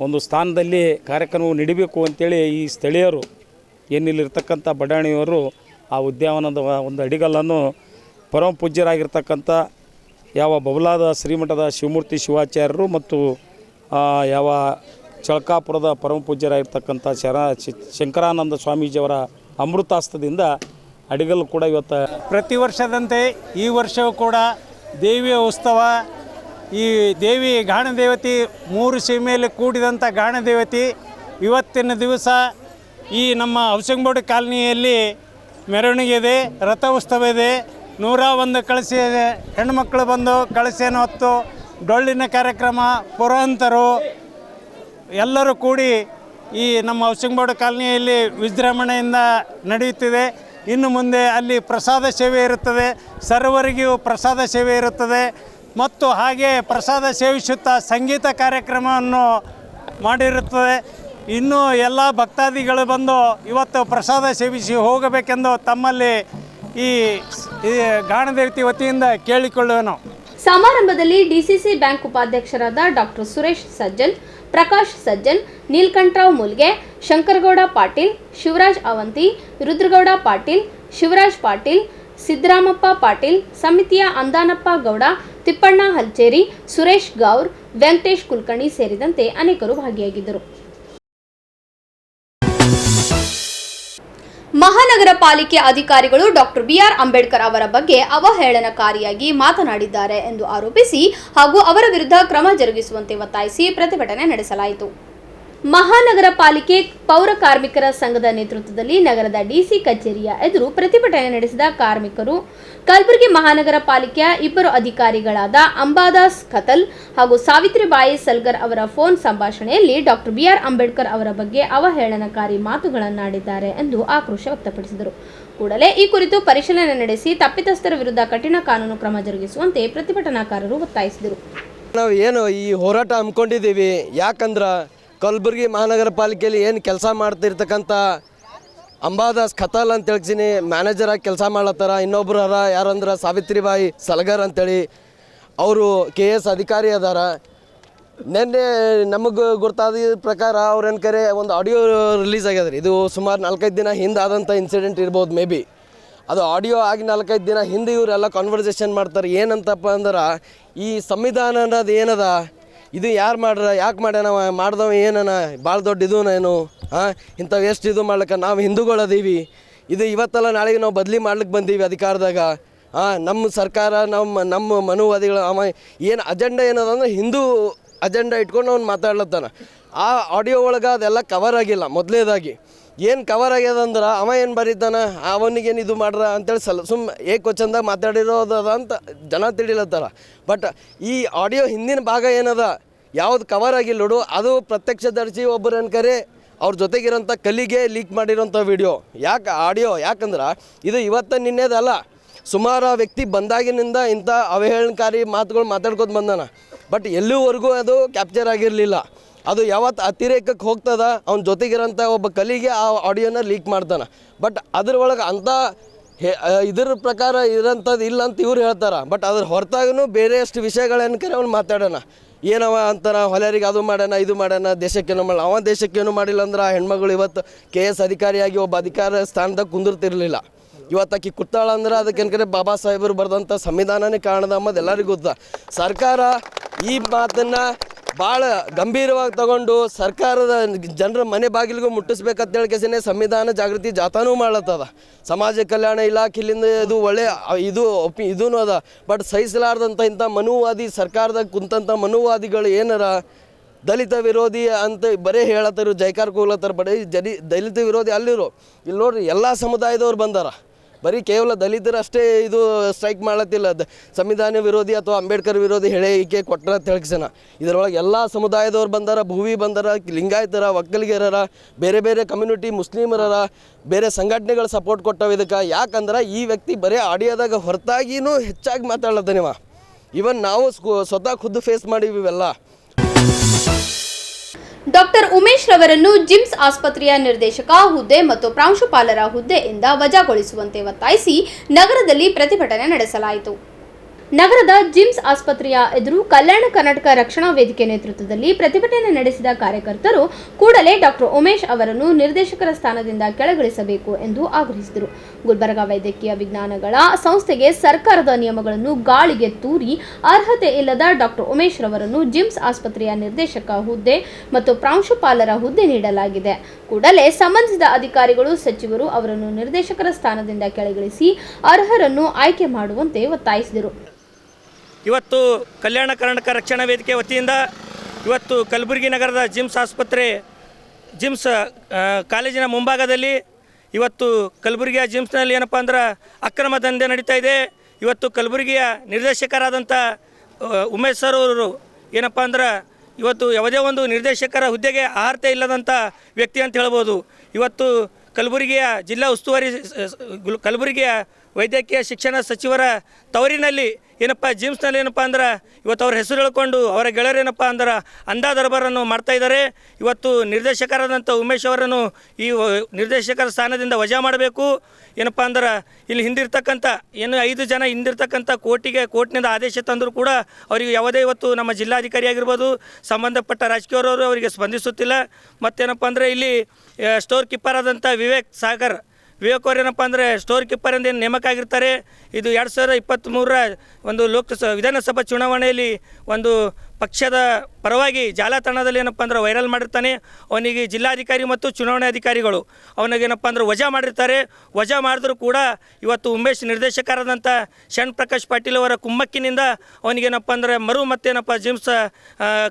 ಒಂದು ಸ್ಥಾನದಲ್ಲಿ ಕಾರ್ಯಕ್ರಮವು ನಡಿಬೇಕು ಅಂತೇಳಿ ಈ ಸ್ಥಳೀಯರು ಏನಿಲ್ಲಿರ್ತಕ್ಕಂಥ ಬಡಾಣಿಯವರು ಆ ಉದ್ಯಾನವನದ ಒಂದು ಅಡಿಗಲ್ಲನ್ನು ಪರಮ ಪೂಜ್ಯರಾಗಿರ್ತಕ್ಕಂಥ ಯಾವ ಬಬಲಾದ ಶ್ರೀಮಠದ ಶಿವಮೂರ್ತಿ ಶಿವಾಚಾರ್ಯರು ಮತ್ತು ಯಾವ ಚಳಕಾಪುರದ ಪರಮ ಪೂಜ್ಯರಾಗಿರ್ತಕ್ಕಂಥ ಶಂಕರಾನಂದ ಸ್ವಾಮೀಜಿಯವರ ಅಮೃತಾಸ್ತದಿಂದ ಅಡಿಗಲ್ಲು ಕೂಡ ಇವತ್ತು ಪ್ರತಿ ವರ್ಷದಂತೆ ಈ ವರ್ಷವೂ ಕೂಡ ದೇವಿಯ ಉತ್ಸವ. ಈ ದೇವಿ ಗಾಣದೇವತೆ 3 ಸೀಮೆಯಲ್ಲಿ ಕೂಡಿದಂಥ ಗಾಣದೇವತೆ ಇವತ್ತಿನ ದಿವಸ ಈ ನಮ್ಮ ಹೌಸಿಂಗ್ ಬೋರ್ಡ್ ಕಾಲನಿಯಲ್ಲಿ ಮೆರವಣಿಗೆ ಇದೆ, ರಥೋತ್ಸವ ಇದೆ. 101 ಕಳಸಿ ಹೆಣ್ಮಕ್ಳು ಬಂದು ಕಳಸಿಯನ್ನು ಹೊತ್ತು ಡೊಳ್ಳಿನ ಕಾರ್ಯಕ್ರಮ, ಪುರೋಹಿತರು ಎಲ್ಲರೂ ಕೂಡಿ ಈ ನಮ್ಮ ಹೌಸಿಂಗ್ ಬೋರ್ಡ್ ಕಾಲನಿಯಲ್ಲಿ ವಿಜೃಂಭಣೆಯಿಂದ ನಡೆಯುತ್ತಿದೆ. ಇನ್ನು ಮುಂದೆ ಅಲ್ಲಿ ಪ್ರಸಾದ ಸೇವೆ ಇರುತ್ತದೆ, ಸರ್ವರಿಗೂ ಪ್ರಸಾದ ಸೇವೆ ಇರುತ್ತದೆ ಮತ್ತು ಹಾಗೆ ಪ್ರಸಾದ ಸೇವಿಸುತ್ತಾ ಸಂಗೀತ ಕಾರ್ಯಕ್ರಮವನ್ನು ಮಾಡಿರುತ್ತದೆ. ಇನ್ನು ಎಲ್ಲ ಭಕ್ತಾದಿಗಳು ಬಂದು ಇವತ್ತು ಪ್ರಸಾದ ಸೇವಿಸಿ ಹೋಗಬೇಕೆಂದು ತಮ್ಮಲ್ಲಿ ಈ ಗಾಣದೇವತೆ ವತಿಯಿಂದ ಕೇಳಿಕೊಳ್ಳುವೆನು. ಸಮಾರಂಭದಲ್ಲಿ ಡಿಸಿಸಿ ಬ್ಯಾಂಕ್ ಉಪಾಧ್ಯಕ್ಷರಾದ ಡಾಕ್ಟರ್ ಸುರೇಶ್ ಸಜ್ಜನ್, ಪ್ರಕಾಶ್ ಸಜ್ಜನ್, ನೀಲ್ಕಂಠರಾವ್ ಮುಲ್ಗೆ, ಶಂಕರಗೌಡ ಪಾಟೀಲ್, ಶಿವರಾಜ್ ಅವಂತಿ, ರುದ್ರಗೌಡ ಪಾಟೀಲ್, ಶಿವರಾಜ್ ಪಾಟೀಲ್, ಸಿದ್ದರಾಮಪ್ಪ ಪಾಟೀಲ್, ಸಮಿತಿಯ ಅಂದಾನಪ್ಪ ಗೌಡ, ತಿಪ್ಪಣ್ಣ ಹಲ್ಚೇರಿ, ಸುರೇಶ್ ಗೌರ್, ವೆಂಕಟೇಶ್ ಕುಲಕರ್ಣಿ ಸೇರಿದಂತೆ ಅನೇಕರು ಭಾಗಿಯಾಗಿದ್ದರು. ಮಹಾನಗರ ಪಾಲಿಕೆ ಅಧಿಕಾರಿಗಳು ಡಾಕ್ಟರ್ BR ಅಂಬೇಡ್ಕರ್ ಅವರ ಬಗ್ಗೆ ಅವಹೇಳನಕಾರಿಯಾಗಿ ಮಾತನಾಡಿದ್ದಾರೆ ಎಂದು ಆರೋಪಿಸಿ ಹಾಗೂ ಅವರ ವಿರುದ್ಧ ಕ್ರಮ ಜರುಗಿಸುವಂತೆ ಒತ್ತಾಯಿಸಿ ಪ್ರತಿಭಟನೆ ನಡೆಸಲಾಯಿತು. ಮಹಾನಗರ ಪಾಲಿಕೆ ಪೌರ ಕಾರ್ಮಿಕರ ಸಂಘದ ನೇತೃತ್ವದಲ್ಲಿ ನಗರದ DC ಕಚೇರಿಯ ಎದುರು ಪ್ರತಿಭಟನೆ ನಡೆಸಿದ ಕಾರ್ಮಿಕರು ಕಲಬುರಗಿ ಮಹಾನಗರ ಪಾಲಿಕೆಯ 2 ಅಧಿಕಾರಿಗಳಾದ ಅಂಬಾದಾಸ್ ಖತಲ್ ಹಾಗೂ ಸಾವಿತ್ರಿಬಾಯಿ ಸಲ್ಗರ್ ಅವರ ಫೋನ್ ಸಂಭಾಷಣೆಯಲ್ಲಿ ಡಾಕ್ಟರ್ BR ಅಂಬೇಡ್ಕರ್ ಅವರ ಬಗ್ಗೆ ಅವಹೇಳನಕಾರಿ ಮಾತುಗಳನ್ನಾಡಿದ್ದಾರೆ ಎಂದು ಆಕ್ರೋಶ ವ್ಯಕ್ತಪಡಿಸಿದರು. ಕೂಡಲೇ ಈ ಕುರಿತು ಪರಿಶೀಲನೆ ನಡೆಸಿ ತಪ್ಪಿತಸ್ಥರ ವಿರುದ್ಧ ಕಠಿಣ ಕಾನೂನು ಕ್ರಮ ಜರುಗಿಸುವಂತೆ ಪ್ರತಿಭಟನಾಕಾರರು ಒತ್ತಾಯಿಸಿದರು. ನಾವು ಏನು ಈ ಹೋರಾಟ ಹಮ್ಮಿಕೊಂಡಿದ್ದೀವಿ, ಯಾಕಂದ್ರೆ ಕಲಬುರಗಿ ಮಹಾನಗರ ಪಾಲಿಕೆಯಲ್ಲಿ ಏನು ಕೆಲಸ ಮಾಡ್ತಿರ್ತಕ್ಕಂಥ ಅಂಬಾದಾಸ್ ಖತಾಲ್ ಅಂತ ಹೇಳ್ತೀನಿ ಮ್ಯಾನೇಜರಾಗಿ ಕೆಲಸ ಮಾಡ್ಲತ್ತಾರ. ಇನ್ನೊಬ್ರು ಅರ ಯಾರಂದ್ರೆ ಸಾವಿತ್ರಿಬಾಯಿ ಸಲಗರ್ ಅಂತೇಳಿ ಅವರು KS ಅಧಿಕಾರಿ ಅದಾರ. ನಿನ್ನೆ ನಮಗೆ ಗೊತ್ತಾದ ಪ್ರಕಾರ ಅವ್ರೇನು ಕರೆ ಒಂದು ಆಡಿಯೋ ರಿಲೀಸ್ ಆಗ್ಯದ್ರಿ. ಇದು ಸುಮಾರು 4-5 ದಿನ ಹಿಂದೆ ಆದಂಥ ಇನ್ಸಿಡೆಂಟ್ ಇರ್ಬೋದು. ಮೇ ಬಿ ಅದು ಆಡಿಯೋ ಆಗಿ 4-5 ದಿನ ಹಿಂದೆ ಇವರೆಲ್ಲ ಕಾನ್ವರ್ಸೇಷನ್ ಮಾಡ್ತಾರೆ. ಏನಂತಪ್ಪ ಅಂದ್ರೆ ಈ ಸಂವಿಧಾನ ಅನ್ನೋದು ಏನದ, ಇದು ಯಾರು ಮಾಡ್ರ, ಯಾಕೆ ಮಾಡ್ಯಾನ, ಮಾಡ್ದವ ಏನನ ಭಾಳ ದೊಡ್ಡ ಇದು ಏನು ಇಂಥವು ಎಷ್ಟು ಇದು ಮಾಡ್ಲಿಕ್ಕೆ ನಾವು ಹಿಂದೂಗಳದೀವಿ, ಇದು ಇವತ್ತಲ್ಲ ನಾಳೆಗೆ ನಾವು ಬದಲಿ ಮಾಡ್ಲಿಕ್ಕೆ ಬಂದೀವಿ ಅಧಿಕಾರದಾಗ. ನಮ್ಮ ಸರ್ಕಾರ ನಮ್ಮ ಮನುವಾದಿಗಳು ಅವ ಏನು ಅಜೆಂಡಾ ಏನದ ಅಂದ್ರೆ ಹಿಂದೂ ಅಜೆಂಡಾ ಇಟ್ಕೊಂಡು ಅವ್ನು ಮಾತಾಡ್ಲತ್ತಾನ. ಆ ಆಡಿಯೋ ಒಳಗೆ ಅದೆಲ್ಲ ಕವರ್ ಆಗಿಲ್ಲ. ಮೊದಲೇದಾಗಿ ಏನು ಕವರ್ ಆಗ್ಯದಂದ್ರೆ ಅವ ಏನು ಬರೀತಾನ, ಅವನಿಗೇನು ಇದು ಮಾಡ್ರ ಅಂತೇಳಿ ಏಕವಚನದಾಗ ಮಾತಾಡಿರೋದು ಅದ ಅಂತ ಜನ ತಿಳಿಲತ್ತಾರ. ಬಟ್ ಈ ಆಡಿಯೋ ಹಿಂದಿನ ಭಾಗ ಏನದ ಯಾವ್ದು ಕವರ್ ಆಗಿಲ್ಲ ನೋಡು, ಅದು ಪ್ರತ್ಯಕ್ಷದರ್ಶಿ ಒಬ್ಬರು ಅನ್ಕರೆ ಅವ್ರ ಜೊತೆಗಿರೋಂಥ ಕಲಿಗೆ ಲೀಕ್ ಮಾಡಿರೋಂಥ ವಿಡಿಯೋ. ಯಾಕೆ ಆಡಿಯೋ, ಯಾಕಂದ್ರೆ ಇದು ಇವತ್ತು ನಿನ್ನೆದಲ್ಲ, ಸುಮಾರು ವ್ಯಕ್ತಿ ಬಂದಾಗಿನಿಂದ ಇಂಥ ಅವಹೇಳನಕಾರಿ ಮಾತುಗಳು ಮಾತಾಡ್ಕೊಂಡು ಬಂದಾನ. ಬಟ್ ಎಲ್ಲಿವರೆಗೂ ಅದು ಕ್ಯಾಪ್ಚರ್ ಆಗಿರಲಿಲ್ಲ. ಅದು ಯಾವತ್ತು ಅತಿರೇಕಕ್ಕೆ ಹೋಗ್ತದ ಅವ್ನ ಜೊತೆಗಿರೋಂಥ ಒಬ್ಬ ಕಲಿಗೆ ಆ ಆಡಿಯೋನ ಲೀಕ್ ಮಾಡ್ತಾನೆ. ಬಟ್ ಅದ್ರೊಳಗೆ ಅಂಥ ಇದ್ರ ಪ್ರಕಾರ ಇರೋಂಥದ್ದು ಇಲ್ಲ ಅಂತ ಇವ್ರು ಹೇಳ್ತಾರೆ. ಬಟ್ ಅದ್ರ ಹೊರತಾಗೂ ಬೇರೆಯಷ್ಟು ವಿಷಯಗಳೇನು ಕರೆ ಅವ್ನು ಮಾತಾಡೋಣ. ಏನವ ಅಂತಾರ ಹೊಲೆಯರಿಗೆ ಅದು ಮಾಡೋಣ ಇದು ಮಾಡೋಣ, ದೇಶಕ್ಕೇನು ಮಾಡಲ್ಲ. ಅವ ದೇಶಕ್ಕೇನು ಮಾಡಿಲ್ಲ ಅಂದ್ರೆ ಆ ಹೆಣ್ಮಗಳು ಇವತ್ತು KS ಅಧಿಕಾರಿಯಾಗಿ ಒಬ್ಬ ಅಧಿಕಾರ ಸ್ಥಾನದಾಗ ಕುಂದಿರ್ತಿರ್ಲಿಲ್ಲ. ಇವತ್ತು ಆಕಿ ಕೂತಾಳ ಅಂದ್ರೆ ಅದಕ್ಕೇನು ಕರೆ ಬಾಬಾ ಸಾಹೇಬರು ಬರೆದಂಥ ಸಂವಿಧಾನನೇ ಕಾರಣದ ಅಂಬದು ಎಲ್ಲರಿಗೂ ಗೊತ್ತ. ಸರ್ಕಾರ ಈ ಮಾತನ್ನು ಭಾಳ ಗಂಭೀರವಾಗಿ ತಗೊಂಡು ಸರ್ಕಾರದ ಜನರ ಮನೆ ಬಾಗಿಲಿಗೂ ಮುಟ್ಟಿಸ್ಬೇಕಂತೇಳಿ ಕೆಸನೆ ಸಂವಿಧಾನ ಜಾಗೃತಿ ಜಾಥಾನೂ ಮಾಡ್ಲತ್ತದ. ಸಮಾಜ ಕಲ್ಯಾಣ ಇಲಾಖೆಯಿಂದ ಇದು ಒಳ್ಳೆ ಇದೂ ಅದ. ಬಟ್ ಸಹಿಸಲಾರ್ದಂಥ ಇಂಥ ಮನುವಾದಿ ಸರ್ಕಾರದಾಗ ಕುಂತಂಥ ಮನುವಾದಿಗಳು ಏನಾರ ದಲಿತ ವಿರೋಧಿ ಅಂತ ಬರೀ ಹೇಳತ್ತಾರು, ಜೈಕಾರ ಕೂಲತ್ತಾರ. ಬರೀ ದಲಿತ ವಿರೋಧಿ ಅಲ್ಲಿರು. ಇಲ್ಲಿ ನೋಡ್ರಿ ಎಲ್ಲ ಸಮುದಾಯದವ್ರು ಬಂದಾರ. ಬರೀ ಕೇವಲ ದಲಿತರು ಅಷ್ಟೇ ಇದು ಸ್ಟ್ರೈಕ್ ಮಾಡತ್ತಿಲ್ಲ. ಸಂವಿಧಾನ ವಿರೋಧಿ ಅಥವಾ ಅಂಬೇಡ್ಕರ್ ವಿರೋಧಿ ಹೇಳಿಕೆ ಕೊಟ್ಟರ ತಿಳಿಸೋಣ. ಇದರೊಳಗೆ ಎಲ್ಲ ಸಮುದಾಯದವ್ರು ಬಂದಾರ, ಭೂವಿ ಬಂದಾರ, ಲಿಂಗಾಯತರ, ಒಕ್ಕಲಿಗರ, ಬೇರೆ ಬೇರೆ ಕಮ್ಯುನಿಟಿ, ಮುಸ್ಲಿಮರ, ಬೇರೆ ಸಂಘಟನೆಗಳು ಸಪೋರ್ಟ್ ಕೊಟ್ಟವು ಇದಕ್ಕೆ. ಯಾಕಂದ್ರೆ ಈ ವ್ಯಕ್ತಿ ಬರೀ ಆಡಿಯೋದಾಗ ಹೊರತಾಗಿನೂ ಹೆಚ್ಚಾಗಿ ಮಾತಾಡ್ಲತ್ತಾನಿವ. ಇವನ್ ನಾವು ಸ್ವತಃ ಖುದ್ದು ಫೇಸ್ ಮಾಡಿವಿ ಇವೆಲ್ಲ. ಡಾಕ್ಟರ್ ಉಮೇಶ್ ರವರನ್ನು ಜಿಮ್ಸ್ ಆಸ್ಪತ್ರೆಯ ನಿರ್ದೇಶಕ ಹುದ್ದೆ ಮತ್ತು ಪ್ರಾಂಶುಪಾಲರ ಹುದ್ದೆಯಿಂದ ವಜಾಗೊಳಿಸುವಂತೆ ಒತ್ತಾಯಿಸಿ ನಗರದಲ್ಲಿ ಪ್ರತಿಭಟನೆ ನಡೆಸಲಾಯಿತು. ನಗರದ ಜಿಮ್ಸ್ ಆಸ್ಪತ್ರೆಯ ಎದುರು ಕಲ್ಯಾಣ ಕರ್ನಾಟಕ ರಕ್ಷಣಾ ವೇದಿಕೆ ನೇತೃತ್ವದಲ್ಲಿ ಪ್ರತಿಭಟನೆ ನಡೆಸಿದ ಕಾರ್ಯಕರ್ತರು ಕೂಡಲೇ ಡಾಕ್ಟರ್ ಉಮೇಶ್ ಅವರನ್ನು ನಿರ್ದೇಶಕರ ಸ್ಥಾನದಿಂದ ಕೆಳಗಿಳಿಸಬೇಕು ಎಂದು ಆಗ್ರಹಿಸಿದರು. ಗುಲ್ಬರ್ಗಾ ವೈದ್ಯಕೀಯ ವಿಜ್ಞಾನಗಳ ಸಂಸ್ಥೆಗೆ ಸರ್ಕಾರದ ನಿಯಮಗಳನ್ನು ಗಾಳಿಗೆ ತೂರಿ ಅರ್ಹತೆ ಇಲ್ಲದ ಡಾಕ್ಟರ್ ಉಮೇಶ್ ರವರನ್ನು ಜಿಮ್ಸ್ ಆಸ್ಪತ್ರೆಯ ನಿರ್ದೇಶಕ ಹುದ್ದೆ ಮತ್ತು ಪ್ರಾಂಶುಪಾಲರ ಹುದ್ದೆ ನೀಡಲಾಗಿದೆ. ಕೂಡಲೇ ಸಂಬಂಧಿಸಿದ ಅಧಿಕಾರಿಗಳು, ಸಚಿವರು ಅವರನ್ನು ನಿರ್ದೇಶಕರ ಸ್ಥಾನದಿಂದ ಕೆಳಗಿಳಿಸಿ ಅರ್ಹರನ್ನು ಆಯ್ಕೆ ಮಾಡುವಂತೆ ಒತ್ತಾಯಿಸಿದರು. ಇವತ್ತು ಕಲ್ಯಾಣ ಕರ್ನಾಟಕ ರಕ್ಷಣಾ ವೇದಿಕೆ ವತಿಯಿಂದ ಇವತ್ತು ಕಲಬುರಗಿ ನಗರದ ಜಿಮ್ಸ್ ಕಾಲೇಜಿನ ಮುಂಭಾಗದಲ್ಲಿ ಇವತ್ತು ಕಲಬುರಗಿಯ ಜಿಮ್ಸ್ನಲ್ಲಿ ಏನಪ್ಪ ಅಂದ್ರೆ ಅಕ್ರಮ ದಂಧೆ ನಡೀತಾ ಇದೆ. ಇವತ್ತು ಕಲಬುರಗಿಯ ನಿರ್ದೇಶಕರಾದಂಥ ಉಮೇಶ್ ಸರ್ ಅವರು ಏನಪ್ಪ ಅಂದ್ರೆ ಇವತ್ತು ಯಾವುದೇ ಒಂದು ನಿರ್ದೇಶಕರ ಹುದ್ದೆಗೆ ಅರ್ಹತೆ ಇಲ್ಲದಂಥ ವ್ಯಕ್ತಿ ಅಂತ ಹೇಳ್ಬೋದು. ಇವತ್ತು ಕಲಬುರಗಿಯ ಜಿಲ್ಲಾ ಉಸ್ತುವಾರಿ ಕಲಬುರಗಿಯ ವೈದ್ಯಕೀಯ ಶಿಕ್ಷಣ ಸಚಿವರ ತವರಿನಲ್ಲಿ ಏನಪ್ಪ ಜಿಮ್ಸ್ನಲ್ಲಿ ಏನಪ್ಪ ಅಂದ್ರೆ ಇವತ್ತು ಅವ್ರ ಹೆಸರು ಹೇಳ್ಕೊಂಡು ಅವರ ಗೆಳೆಯರು ಏನಪ್ಪ ಅಂದ್ರೆ ಅಂಧಾ ದರ್ಬಾರನ್ನು ಮಾಡ್ತಾ ಇದ್ದಾರೆ. ಇವತ್ತು ನಿರ್ದೇಶಕರಾದಂಥ ಉಮೇಶ್ ಅವರನ್ನು ಈ ನಿರ್ದೇಶಕರ ಸ್ಥಾನದಿಂದ ವಜಾ ಮಾಡಬೇಕು. ಏನಪ್ಪ ಅಂದ್ರೆ ಇಲ್ಲಿ ಹಿಂದಿರ್ತಕ್ಕಂಥ 5 ಜನ ಹಿಂದಿರ್ತಕ್ಕಂಥ ಕೋರ್ಟ್ನಿಂದ ಆದೇಶ ತಂದರೂ ಕೂಡ ಅವರಿಗೆ ಯಾವುದೇ ಇವತ್ತು ನಮ್ಮ ಜಿಲ್ಲಾಧಿಕಾರಿ ಆಗಿರ್ಬೋದು, ಸಂಬಂಧಪಟ್ಟ ರಾಜಕೀಯವರು ಅವರಿಗೆ ಸ್ಪಂದಿಸುತ್ತಿಲ್ಲ. ಮತ್ತೇನಪ್ಪ ಅಂದರೆ ಇಲ್ಲಿ ಸ್ಟೋರ್ ಕೀಪರ್ ಆದಂಥ ವಿವೇಕ್ ಅವರು ಏನಪ್ಪ ಅಂದರೆ ಸ್ಟೋರ್ ಕೀಪರ್ ಎಂದು ಏನು ನೇಮಕ ಆಗಿರ್ತಾರೆ. ಇದು 2023ರ ಒಂದು ವಿಧಾನಸಭಾ ಚುನಾವಣೆಯಲ್ಲಿ ಒಂದು ಪಕ್ಷದ ಪರವಾಗಿ ಜಾಲತಾಣದಲ್ಲಿ ಏನಪ್ಪ ಅಂದ್ರೆ ವೈರಲ್ ಮಾಡಿರ್ತಾನೆ. ಅವನಿಗೆ ಜಿಲ್ಲಾಧಿಕಾರಿ ಮತ್ತು ಚುನಾವಣಾಧಿಕಾರಿಗಳು ಅವನಿಗೇನಪ್ಪ ಅಂದ್ರೆ ವಜಾ ಮಾಡಿರ್ತಾರೆ. ವಜಾ ಮಾಡಿದ್ರು ಕೂಡ ಇವತ್ತು ಉಮೇಶ್ ನಿರ್ದೇಶಕರಾದಂಥ ಶರಣ್ ಪ್ರಕಾಶ್ ಪಾಟೀಲ್ ಅವರ ಕುಮ್ಮಕ್ಕಿನಿಂದ ಅವನಿಗೇನಪ್ಪ ಅಂದ್ರೆ ಮತ್ತೇನಪ್ಪ ಜಿಮ್ಸ್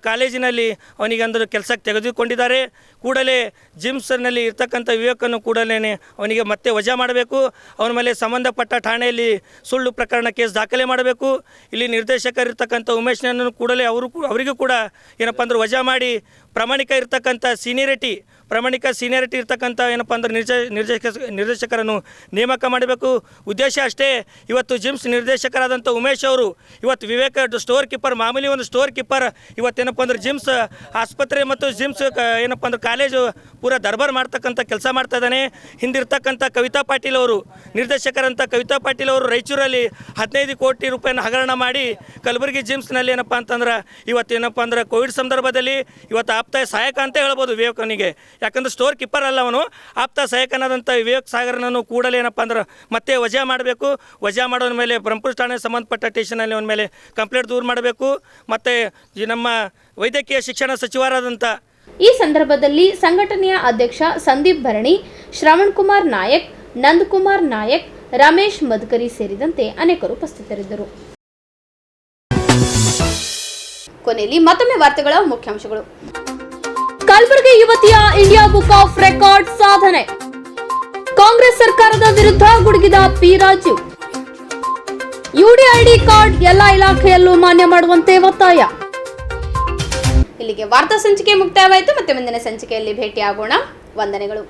ಕಾಲೇಜಿನಲ್ಲಿ ಅವನಿಗೆ ಅಂದ್ರೆ ಕೆಲಸಕ್ಕೆ ತೆಗೆದುಕೊಂಡಿದ್ದಾರೆ. ಕೂಡಲೇ ಜಿಮ್ಸ್ನಲ್ಲಿ ಇರ್ತಕ್ಕಂಥ ವಿವೇಕನ್ನು ಕೂಡಲೇ ಅವನಿಗೆ ಮತ್ತೆ ವಜಾ ಮಾಡಬೇಕು. ಅವನ ಮೇಲೆ ಸಂಬಂಧಪಟ್ಟ ಠಾಣೆಯಲ್ಲಿ ಸುಳ್ಳು ಪ್ರಕರಣ ಕೇಸ್ ದಾಖಲೆ ಮಾಡಬೇಕು. ಇಲ್ಲಿ ನಿರ್ದೇಶಕರಿರ್ತಕ್ಕಂಥ ಉಮೇಶ್ನನ್ನು ಕೂಡಲೇ ಅವರಿಗೂ ಕೂಡ ಏನಪ್ಪ ಅಂದ್ರೆ ವಜಾ ಮಾಡಿ ಪ್ರಾಮಾಣಿಕ ಸೀನಿಯರಿಟಿ ಇರ್ತಕ್ಕಂಥ ಏನಪ್ಪ ಅಂದ್ರೆ ನಿರ್ದೇಶಕರನ್ನು ನೇಮಕ ಮಾಡಬೇಕು. ಉದ್ದೇಶ ಅಷ್ಟೇ. ಇವತ್ತು ಜಿಮ್ಸ್ ನಿರ್ದೇಶಕರಾದಂಥ ಉಮೇಶ್ ಅವರು ಇವತ್ತು ವಿವೇಕ ಸ್ಟೋರ್ ಕೀಪರ್, ಮಾಮೂಲಿ ಒಂದು ಸ್ಟೋರ್ ಕೀಪರ್ ಇವತ್ತೇನಪ್ಪ ಅಂದ್ರೆ ಜಿಮ್ಸ್ ಆಸ್ಪತ್ರೆ ಮತ್ತು ಜಿಮ್ಸ್ ಏನಪ್ಪ ಅಂದ್ರೆ ಕಾಲೇಜು ಪೂರ ದರ್ಬಾರ್ ಮಾಡ್ತಕ್ಕಂಥ ಕೆಲಸ ಮಾಡ್ತಾ ಇದ್ದಾನೆ. ಹಿಂದಿರ್ತಕ್ಕಂಥ ಕವಿತಾ ಪಾಟೀಲ್ ಅವರು, ನಿರ್ದೇಶಕರಂಥ ಕವಿತಾ ಪಾಟೀಲ್ ಅವರು ರಾಯಚೂರಲ್ಲಿ 15 ಕೋಟಿ ರೂಪಾಯಿನ ಹಗರಣ ಮಾಡಿ ಕಲಬುರಗಿ ಜಿಮ್ಸ್ನಲ್ಲಿ ಏನಪ್ಪ ಅಂತಂದ್ರೆ ಇವತ್ತೇನಪ್ಪ ಅಂದ್ರೆ ಕೋವಿಡ್ ಸಂದರ್ಭದಲ್ಲಿ ಇವತ್ತು ಆಪ್ತ ಸಹಾಯಕ ಅಂತ ಹೇಳ್ಬೋದು ವಿವೇಕನಿಗೆ. ಯಾಕಂದ್ರೆ ಸ್ಟೋರ್ ಕೀಪರ್ ಅಲ್ಲ ಅವನು, ಆಪ್ತ ಸಹಾಯಕನಾದಂಥ ವಿವೇಕ್ ಸಾಗರನನ್ನು ಕೂಡಲೇ ಏನಪ್ಪ ಅಂದ್ರೆ ಮತ್ತೆ ವಜಾ ಮಾಡಬೇಕು. ವಜಾ ಮಾಡೋನ ಮೇಲೆ ಬ್ರಹ್ಮಪುರ ಠಾಣೆಗೆ ಸಂಬಂಧಪಟ್ಟ ಸ್ಟೇಷನಲ್ಲಿ ಅವನ ಮೇಲೆ ಕಂಪ್ಲೇಂಟ್ ದೂರು ಮಾಡಬೇಕು. ಮತ್ತು ನಮ್ಮ ವೈದ್ಯಕೀಯ ಶಿಕ್ಷಣ ಸಚಿವರಾದಂಥ ಈ ಸಂದರ್ಭದಲ್ಲಿ ಸಂಘಟನೆಯ ಅಧ್ಯಕ್ಷ ಸಂದೀಪ್ ಭರಣಿ, ಶ್ರವಣ್ ಕುಮಾರ್ ನಾಯಕ್, ನಂದಕುಮಾರ್ ನಾಯಕ್, ರಮೇಶ್ ಮದ್ಕರಿ ಸೇರಿದಂತೆ ಅನೇಕರು ಉಪಸ್ಥಿತರಿದ್ದರು. ಕೊನೆಯಲ್ಲಿ ಮತ್ತೊಮ್ಮೆ ವಾರ್ತೆಗಳ ಮುಖ್ಯಾಂಶಗಳು. ಕಲಬುರಗಿ ಯುವತಿಯ ಇಂಡಿಯಾ ಬುಕ್ ಆಫ್ ರೆಕಾರ್ಡ್ ಸಾಧನೆ. ಕಾಂಗ್ರೆಸ್ ಸರ್ಕಾರದ ವಿರುದ್ಧ ಗುಡುಗಿದ ಪಿ ರಾಜೀವ್. ಯುಡಿಐಡಿ ಕಾರ್ಡ್ ಎಲ್ಲ ಇಲಾಖೆಯಲ್ಲೂ ಮಾನ್ಯ ಮಾಡುವಂತೆ ಒತ್ತಾಯ. ಇಲ್ಲಿಗೆ ವಾರ್ತಾ ಸಂಚಿಕೆ ಮುಕ್ತಾಯವಾಯಿತು. ಮತ್ತೆ ಮುಂದಿನ ಸಂಚಿಕೆಯಲ್ಲಿ ಭೇಟಿಯಾಗೋಣ. ವಂದನೆಗಳು.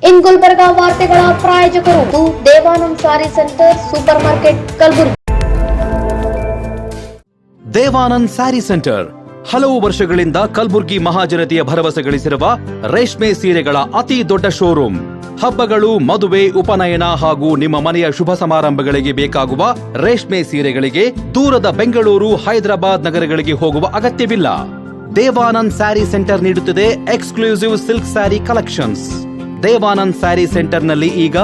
ಇನ್ ಗುಲ್ಬರ್ಗಾ ವಾರ್ತೆಗಳ ಪ್ರಾಯೋಜಕರು Devanand sari centre, supermarket, Kalaburagi. Devanand sari centre ಹಲವು ವರ್ಷಗಳಿಂದ ಕಲಬುರ್ಗಿ ಮಹಾಜನತೆಯ ಭರವಸೆ ಗಳಿಸಿರುವ ರೇಷ್ಮೆ ಸೀರೆಗಳ ಅತಿ ದೊಡ್ಡ ಶೋರೂಮ್. ಹಬ್ಬಗಳು, ಮದುವೆ, ಉಪನಯನ ಹಾಗೂ ನಿಮ್ಮ ಮನೆಯ ಶುಭ ಸಮಾರಂಭಗಳಿಗೆ ಬೇಕಾಗುವ ರೇಷ್ಮೆ ಸೀರೆಗಳಿಗೆ ದೂರದ ಬೆಂಗಳೂರು, ಹೈದರಾಬಾದ್ ನಗರಗಳಿಗೆ ಹೋಗುವ ಅಗತ್ಯವಿಲ್ಲ. ದೇವಾನಂದ್ ಸ್ಯಾರಿ ಸೆಂಟರ್ ನೀಡುತ್ತಿದೆ exclusive silk sari collections. Devanand sari ಸೆಂಟರ್ನಲ್ಲಿ ಈಗ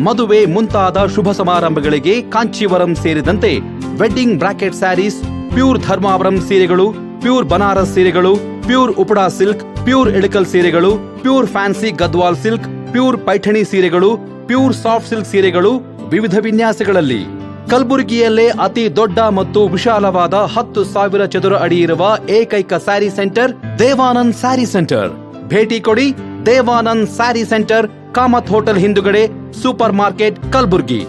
ಮದುವೆ ಮುಂತಾದ ಶುಭ ಸಮಾರಂಭಗಳಿಗೆ ಕಾಂಚೀವರಂ ಸೇರಿದಂತೆ wedding bracket saris, pure Dharmavaram ಸೀರೆಗಳು, ಪ್ಯೂರ್ ಬನಾರಸ್ ಸೀರೆಗಳು, pure Uppada silk, pure Ilkal ಸೀರೆಗಳು, pure fancy Gadwal silk, pure Paithani ಸೀರೆಗಳು, ಪ್ಯೂರ್ ಸಾಫ್ಟ್ ಸಿಲ್ಕ್ ಸೀರೆಗಳು ವಿವಿಧ ವಿನ್ಯಾಸಗಳಲ್ಲಿ. ಕಲಬುರಗಿಯಲ್ಲೇ ಅತಿ ದೊಡ್ಡ ಮತ್ತು ವಿಶಾಲವಾದ 10,000 ಚದುರ ಅಡಿ ಇರುವ ಏಕೈಕ ಸ್ಯಾರಿ ಸೆಂಟರ್ ದೇವಾನಂದ್ ಸ್ಯಾರಿ ಸೆಂಟರ್. ಭೇಟಿ ಕೊಡಿ. ದೇವಾನಂದ್ ಸ್ಯಾರಿ ಸೆಂಟರ್, ಕಾಮತ್ ಹೋಟೆಲ್ ಹಿಂದುಗಡೆ, ಸೂಪರ್ ಮಾರ್ಕೆಟ್, ಕಲಬುರ್ಗಿ.